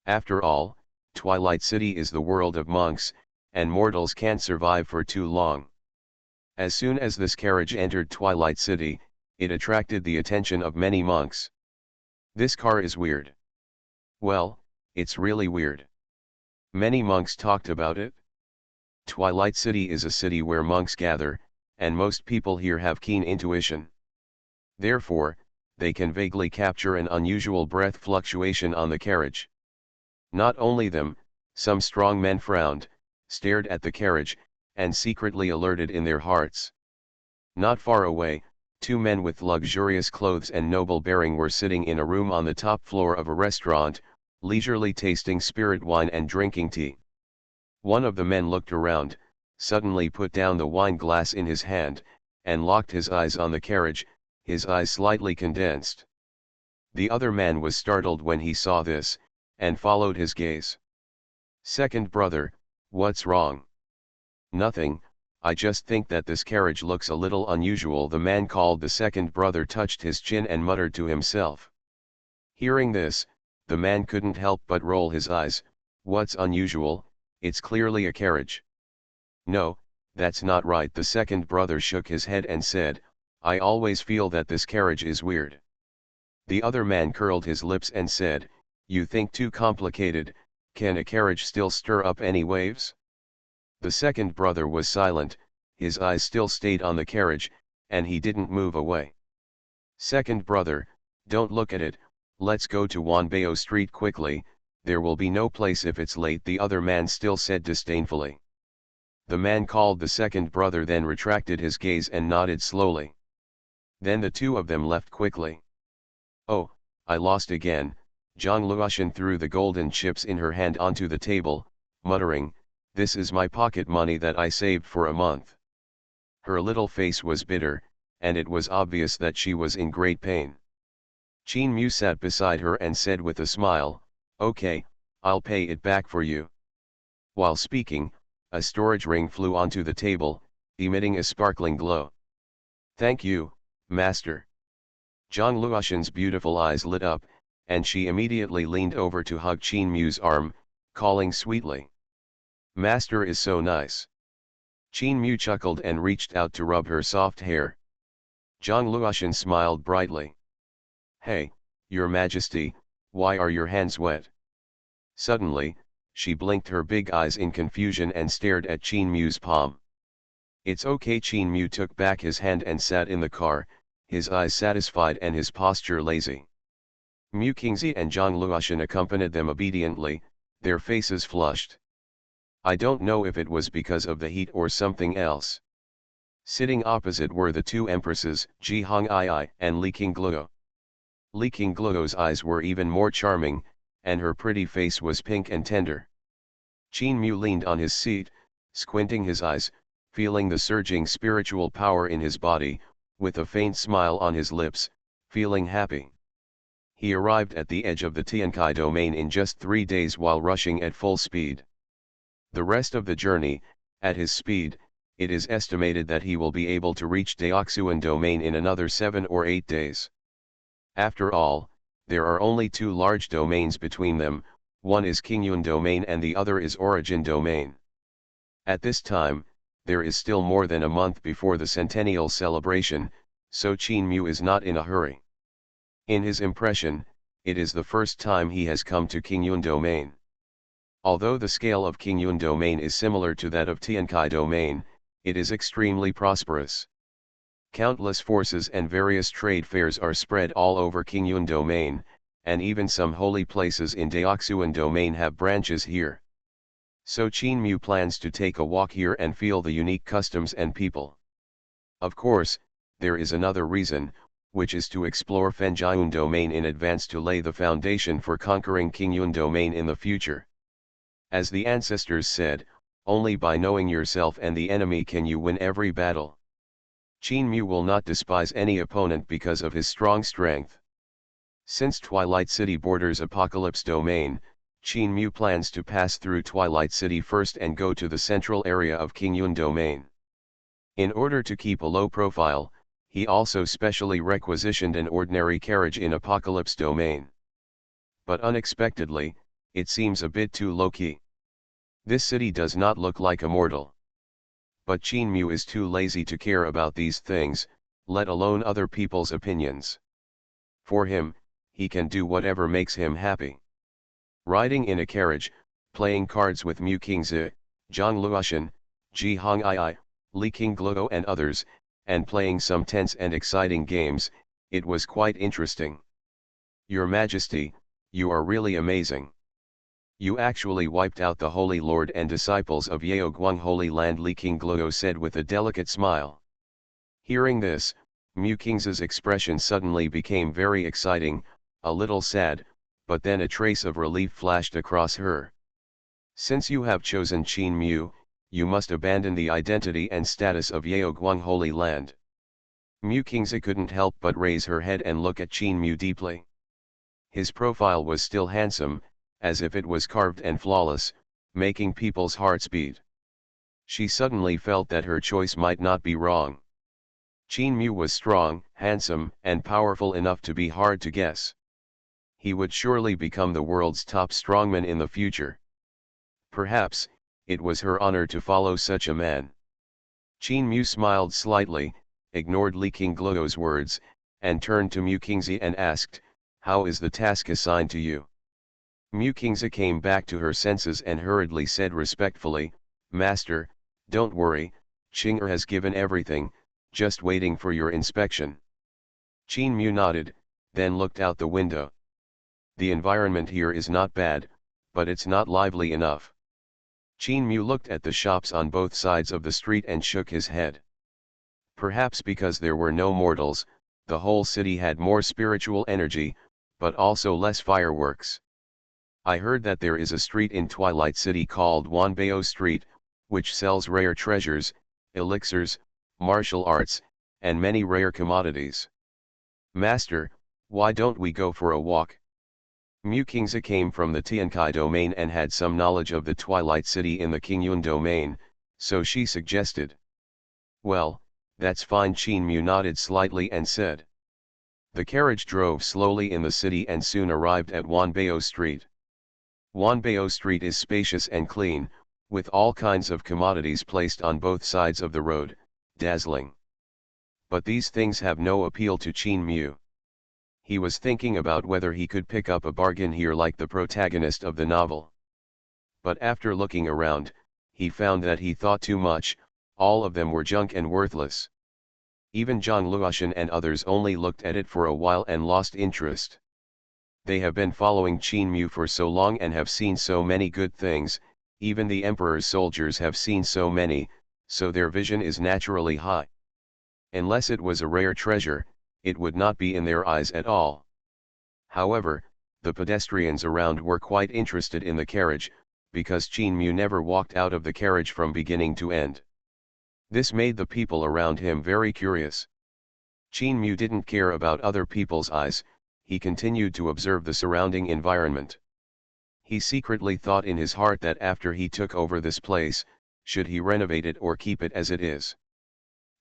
After all, Twilight City is the world of monks, and mortals can't survive for too long. As soon as this carriage entered Twilight City, it attracted the attention of many monks. This car is weird. Well, it's really weird. Many monks talked about it. Twilight City is a city where monks gather, and most people here have keen intuition. Therefore, they can vaguely capture an unusual breath fluctuation on the carriage. Not only them, some strong men frowned, stared at the carriage, and secretly alerted in their hearts. Not far away, two men with luxurious clothes and noble bearing were sitting in a room on the top floor of a restaurant, leisurely tasting spirit wine and drinking tea. One of the men looked around, suddenly put down the wine glass in his hand, and locked his eyes on the carriage, his eyes slightly condensed. The other man was startled when he saw this, and followed his gaze. "Second brother, what's wrong?" "Nothing, I just think that this carriage looks a little unusual." The man called the second brother touched his chin and muttered to himself. Hearing this, the man couldn't help but roll his eyes. "What's unusual? It's clearly a carriage." "No, that's not right." The second brother shook his head and said, "I always feel that this carriage is weird." The other man curled his lips and said, "You think too complicated. Can a carriage still stir up any waves?" The second brother was silent, his eyes still stayed on the carriage, and he didn't move away. "Second brother, don't look at it, let's go to Wanbao Street quickly, there will be no place if it's late," the other man still said disdainfully. The man called the second brother then retracted his gaze and nodded slowly. Then the two of them left quickly. "Oh, I lost again." Zhang Luotian threw the golden chips in her hand onto the table, muttering, "This is my pocket money that I saved for a month." Her little face was bitter, and it was obvious that she was in great pain. Qin Mu sat beside her and said with a smile, "Okay, I'll pay it back for you." While speaking, a storage ring flew onto the table, emitting a sparkling glow. "Thank you, master." Zhang Luotian's beautiful eyes lit up, and she immediately leaned over to hug Qin Mu's arm, calling sweetly, "Master is so nice." Qin Mu chuckled and reached out to rub her soft hair. Zhang Luotian smiled brightly. "Hey, Your Majesty, why are your hands wet?" Suddenly, she blinked her big eyes in confusion and stared at Qin Mu's palm. "It's okay." Qin Mu took back his hand and sat in the car, his eyes satisfied and his posture lazy. Mu Qingzi and Zhang Luotian accompanied them obediently, their faces flushed. I don't know if it was because of the heat or something else. Sitting opposite were the two empresses, Ji Hongii and Li Qingluo. Li Qingluo's eyes were even more charming, and her pretty face was pink and tender. Qin Mu leaned on his seat, squinting his eyes, feeling the surging spiritual power in his body, with a faint smile on his lips, feeling happy. He arrived at the edge of the Tiankai domain in just 3 days while rushing at full speed. The rest of the journey, at his speed, it is estimated that he will be able to reach Daoxuan domain in another 7 or 8 days. After all, there are only 2 large domains between them, one is Qingyun domain and the other is Origin domain. At this time, there is still more than a month before the centennial celebration, so Qin Mu is not in a hurry. In his impression, it is the first time he has come to Qingyun domain. Although the scale of Qingyun domain is similar to that of Tiankai domain, it is extremely prosperous. Countless forces and various trade fairs are spread all over Qingyun domain, and even some holy places in Daoxuan domain have branches here. So Qin Mu plans to take a walk here and feel the unique customs and people. Of course, there is another reason, which is to explore Fenjian domain in advance to lay the foundation for conquering Qingyun domain in the future. As the ancestors said, only by knowing yourself and the enemy can you win every battle. Qin Mu will not despise any opponent because of his strong strength. Since Twilight City borders Apocalypse domain, Qin Mu plans to pass through Twilight City first and go to the central area of Qingyun domain. In order to keep a low profile, he also specially requisitioned an ordinary carriage in Apocalypse domain. But unexpectedly, it seems a bit too low-key. This city does not look like a mortal. But Qin Mu is too lazy to care about these things, let alone other people's opinions. For him, he can do whatever makes him happy. Riding in a carriage, playing cards with Mu Qingzi, Zhang Luoshan, Ji Hongii, Li Qingluo and others, and playing some tense and exciting games, it was quite interesting. Your Majesty, you are really amazing. You actually wiped out the Holy Lord and disciples of Yaoguang Holy Land, Li Qingluo said with a delicate smile. Hearing this, Mu Qingzi's expression suddenly became very exciting, a little sad, but then a trace of relief flashed across her. Since you have chosen Qin Mu, you must abandon the identity and status of Yaoguang Holy Land. Mu Qingzi couldn't help but raise her head and look at Qin Mu deeply. His profile was still handsome, as if it was carved and flawless, making people's hearts beat. She suddenly felt that her choice might not be wrong. Qin Mu was strong, handsome, and powerful enough to be hard to guess. He would surely become the world's top strongman in the future. Perhaps, it was her honor to follow such a man. Qin Mu smiled slightly, ignored Li Qingluo's words, and turned to Mu Qingzi and asked, "How is the task assigned to you?" Mu Qingzi came back to her senses and hurriedly said respectfully, "Master, don't worry, Qing'er has given everything, just waiting for your inspection." Qin Mu nodded, then looked out the window. The environment here is not bad, but it's not lively enough. Qin Mu looked at the shops on both sides of the street and shook his head. Perhaps because there were no mortals, the whole city had more spiritual energy, but also less fireworks. I heard that there is a street in Twilight City called Wanbao Street, which sells rare treasures, elixirs, martial arts, and many rare commodities. Master, why don't we go for a walk? Mu Qingzi came from the Tiankai domain and had some knowledge of the Twilight City in the Qingyun domain, so she suggested. Well, that's fine. Qin Mu nodded slightly and said. The carriage drove slowly in the city and soon arrived at Wanbao Street. Wanbao Street is spacious and clean, with all kinds of commodities placed on both sides of the road, dazzling. But these things have no appeal to Qin Mu. He was thinking about whether he could pick up a bargain here like the protagonist of the novel. But after looking around, he found that he thought too much, all of them were junk and worthless. Even Zhang Luoshan and others only looked at it for a while and lost interest. They have been following Qin Mu for so long and have seen so many good things, even the emperor's soldiers have seen so many, so their vision is naturally high. Unless it was a rare treasure, it would not be in their eyes at all. However, the pedestrians around were quite interested in the carriage, because Qin Mu never walked out of the carriage from beginning to end. This made the people around him very curious. Qin Mu didn't care about other people's eyes, he continued to observe the surrounding environment. He secretly thought in his heart that after he took over this place, should he renovate it or keep it as it is.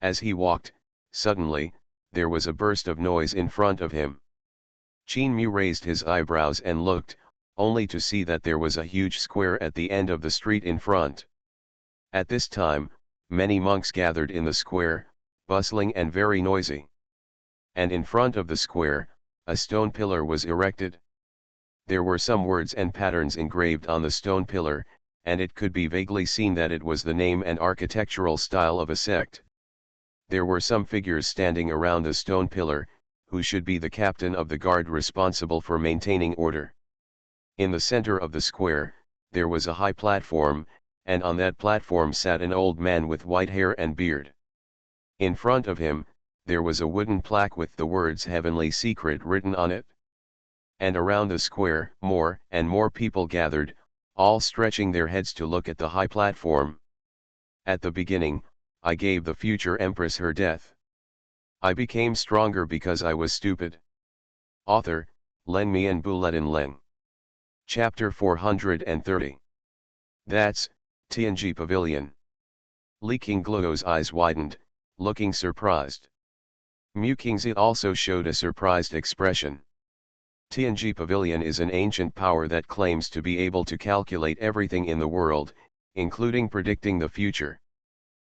As he walked, suddenly, there was a burst of noise in front of him. Qin Mu raised his eyebrows and looked, only to see that there was a huge square at the end of the street in front. At this time, many monks gathered in the square, bustling and very noisy. And in front of the square, a stone pillar was erected. There were some words and patterns engraved on the stone pillar, and it could be vaguely seen that it was the name and architectural style of a sect. There were some figures standing around the stone pillar, who should be the captain of the guard responsible for maintaining order. In the center of the square, there was a high platform, and on that platform sat an old man with white hair and beard. In front of him, there was a wooden plaque with the words "Heavenly Secret" written on it. And around the square, more and more people gathered, all stretching their heads to look at the high platform. At the beginning, I gave the future empress her death. I became stronger because I was stupid. Author, Len Mi and Bulletin Leng. Chapter 430. That's, Tianji Pavilion. Li Qingluo's eyes widened, looking surprised. Mu Qingzi also showed a surprised expression. Tianji Pavilion is an ancient power that claims to be able to calculate everything in the world, including predicting the future.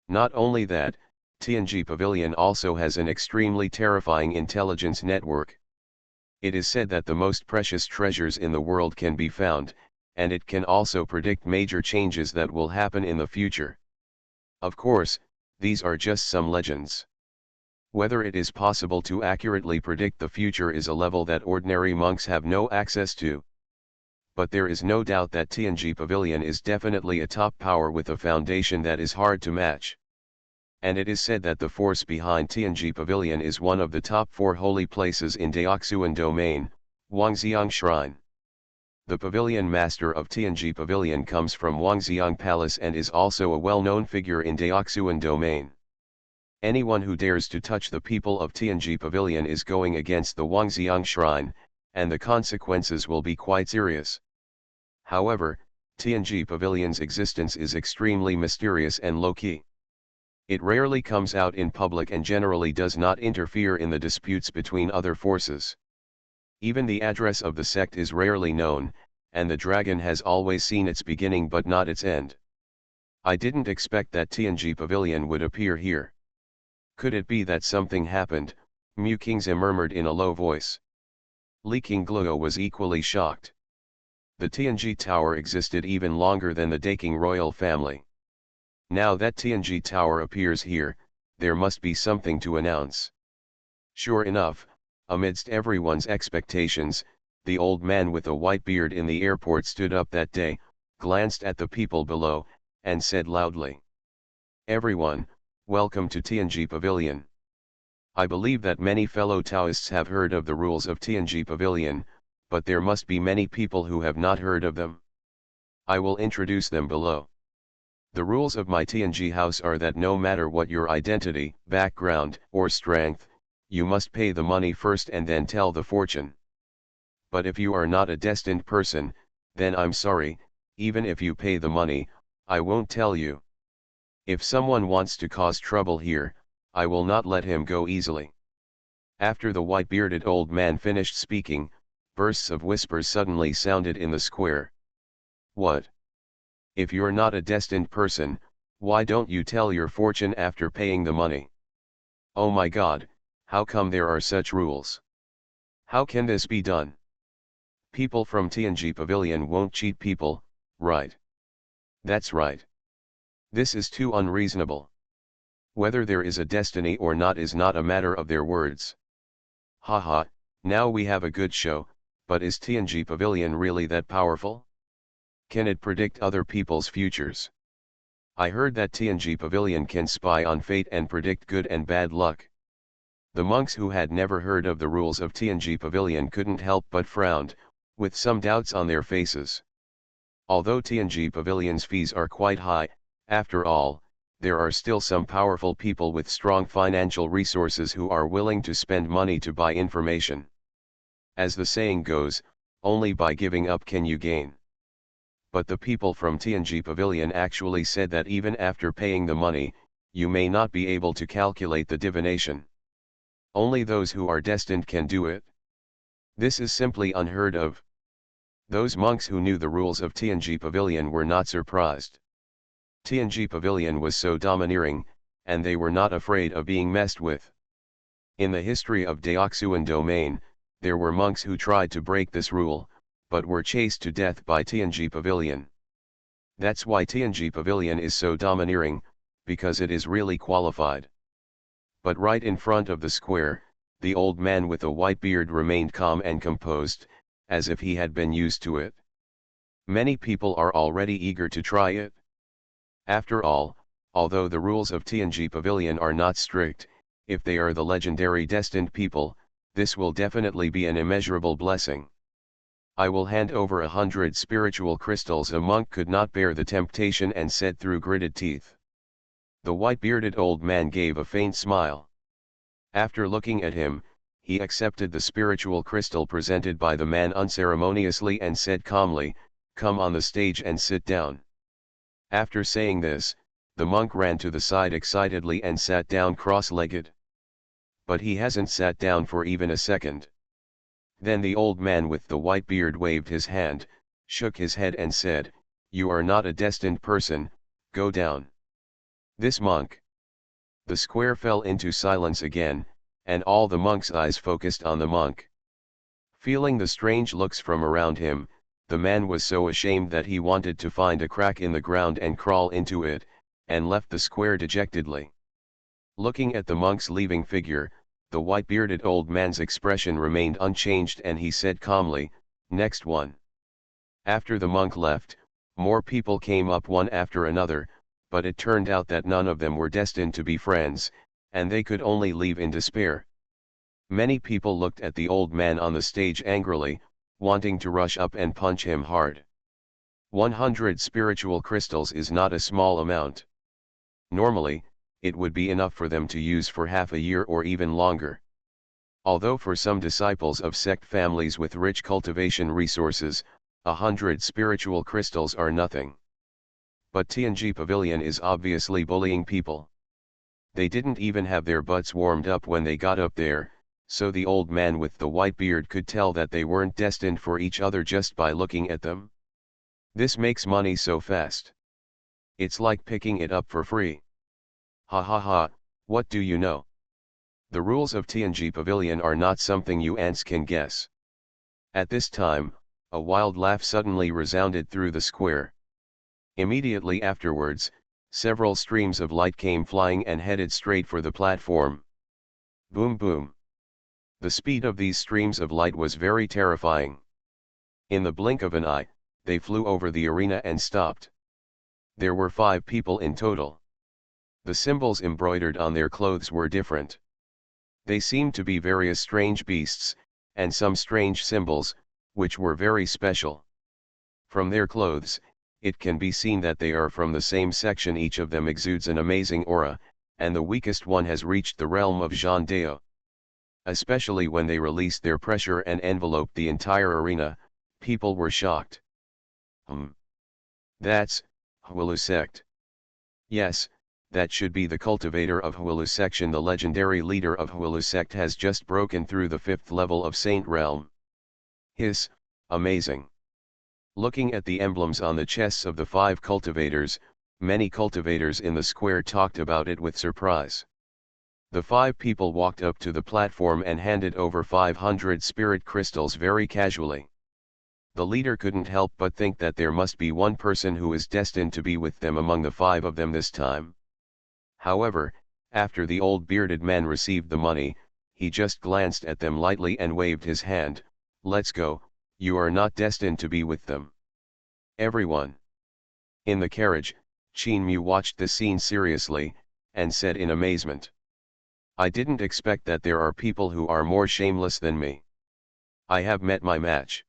Not only that, Tianji Pavilion also has an extremely terrifying intelligence network. It is said that the most precious treasures in the world can be found, and it can also predict major changes that will happen in the future. Of course, these are just some legends. Whether it is possible to accurately predict the future is a level that ordinary monks have no access to. But there is no doubt that Tianji Pavilion is definitely a top power with a foundation that is hard to match. And it is said that the force behind Tianji Pavilion is one of the top 4 holy places in Daoxuan Domain, Wangxiang Shrine. The pavilion master of Tianji Pavilion comes from Wangxiang Palace and is also a well-known figure in Daoxuan Domain. Anyone who dares to touch the people of Tianji Pavilion is going against the Wangxiang Shrine, and the consequences will be quite serious. However, Tianji Pavilion's existence is extremely mysterious and low-key. It rarely comes out in public and generally does not interfere in the disputes between other forces. Even the address of the sect is rarely known, and the dragon has always seen its beginning but not its end. I didn't expect that Tianji Pavilion would appear here. Could it be that something happened? Mu Qingzi murmured in a low voice. Li Qingluo was equally shocked. The Tianji Tower existed even longer than the Daking royal family. Now that Tianji Tower appears here, there must be something to announce. Sure enough, amidst everyone's expectations, the old man with a white beard in the airport stood up that day, glanced at the people below, and said loudly, "Everyone, welcome to Tianji Pavilion. I believe that many fellow Taoists have heard of the rules of Tianji Pavilion, but there must be many people who have not heard of them. I will introduce them below. The rules of my Tianji house are that no matter what your identity, background, or strength, you must pay the money first and then tell the fortune. But if you are not a destined person, then I'm sorry, even if you pay the money, I won't tell you. If someone wants to cause trouble here, I will not let him go easily." After the white-bearded old man finished speaking, bursts of whispers suddenly sounded in the square. "What? If you're not a destined person, why don't you tell your fortune after paying the money? Oh my God, how come there are such rules? How can this be done? People from Tianji Pavilion won't cheat people, right? That's right. This is too unreasonable. Whether there is a destiny or not is not a matter of their words. Haha, now we have a good show, but is Tianji Pavilion really that powerful? Can it predict other people's futures? I heard that Tianji Pavilion can spy on fate and predict good and bad luck." The monks who had never heard of the rules of Tianji Pavilion couldn't help but frowned, with some doubts on their faces. Although Tianji Pavilion's fees are quite high, after all, there are still some powerful people with strong financial resources who are willing to spend money to buy information. As the saying goes, only by giving up can you gain. But the people from Tianji Pavilion actually said that even after paying the money, you may not be able to calculate the divination. Only those who are destined can do it. This is simply unheard of. Those monks who knew the rules of Tianji Pavilion were not surprised. Tianji Pavilion was so domineering, and they were not afraid of being messed with. In the history of Daoxuan Domain, there were monks who tried to break this rule, but were chased to death by Tianji Pavilion. That's why Tianji Pavilion is so domineering, because it is really qualified. But right in front of the square, the old man with a white beard remained calm and composed, as if he had been used to it. Many people are already eager to try it. After all, although the rules of Tianji Pavilion are not strict, if they are the legendary destined people, this will definitely be an immeasurable blessing. I will hand over 100 spiritual crystals. A monk could not bear the temptation and said through gritted teeth. The white-bearded old man gave a faint smile. After looking at him, he accepted the spiritual crystal presented by the man unceremoniously and said calmly, "Come on the stage and sit down." After saying this, the monk ran to the side excitedly and sat down cross-legged. But he hasn't sat down for even a second. Then the old man with the white beard waved his hand, shook his head and said, "You are not a destined person, go down." This monk. The square fell into silence again, and all the monks' eyes focused on the monk. Feeling the strange looks from around him, the man was so ashamed that he wanted to find a crack in the ground and crawl into it, and left the square dejectedly. Looking at the monk's leaving figure, the white-bearded old man's expression remained unchanged and he said calmly, "Next one." After the monk left, more people came up one after another, but it turned out that none of them were destined to be friends, and they could only leave in despair. Many people looked at the old man on the stage angrily, wanting to rush up and punch him hard. 100 spiritual crystals is not a small amount. Normally, it would be enough for them to use for half a year or even longer. Although for some disciples of sect families with rich cultivation resources, 100 spiritual crystals are nothing. But Tianji Pavilion is obviously bullying people. They didn't even have their butts warmed up when they got up there, so the old man with the white beard could tell that they weren't destined for each other just by looking at them. This makes money so fast. It's like picking it up for free. Ha ha ha, what do you know? The rules of Tianji Pavilion are not something you ants can guess. At this time, a wild laugh suddenly resounded through the square. Immediately afterwards, several streams of light came flying and headed straight for the platform. Boom boom. The speed of these streams of light was very terrifying. In the blink of an eye, they flew over the arena and stopped. There were 5 people in total. The symbols embroidered on their clothes were different. They seemed to be various strange beasts, and some strange symbols, which were very special. From their clothes, it can be seen that they are from the same section. Each of them exudes an amazing aura, and the weakest one has reached the realm of Jean Deo. Especially when they released their pressure and enveloped the entire arena, people were shocked. That's Huilu sect. Yes, that should be the cultivator of Huilu section. The legendary leader of Huilu sect has just broken through the 5th level of Saint Realm. Amazing. Looking at the emblems on the chests of the 5 cultivators, many cultivators in the square talked about it with surprise. The 5 people walked up to the platform and handed over 500 spirit crystals very casually. The leader couldn't help but think that there must be one person who is destined to be with them among the 5 of them this time. However, after the old bearded man received the money, he just glanced at them lightly and waved his hand, "Let's go, you are not destined to be with them." Everyone. In the carriage, Qin Mu watched the scene seriously, and said in amazement, "I didn't expect that there are people who are more shameless than me. I have met my match."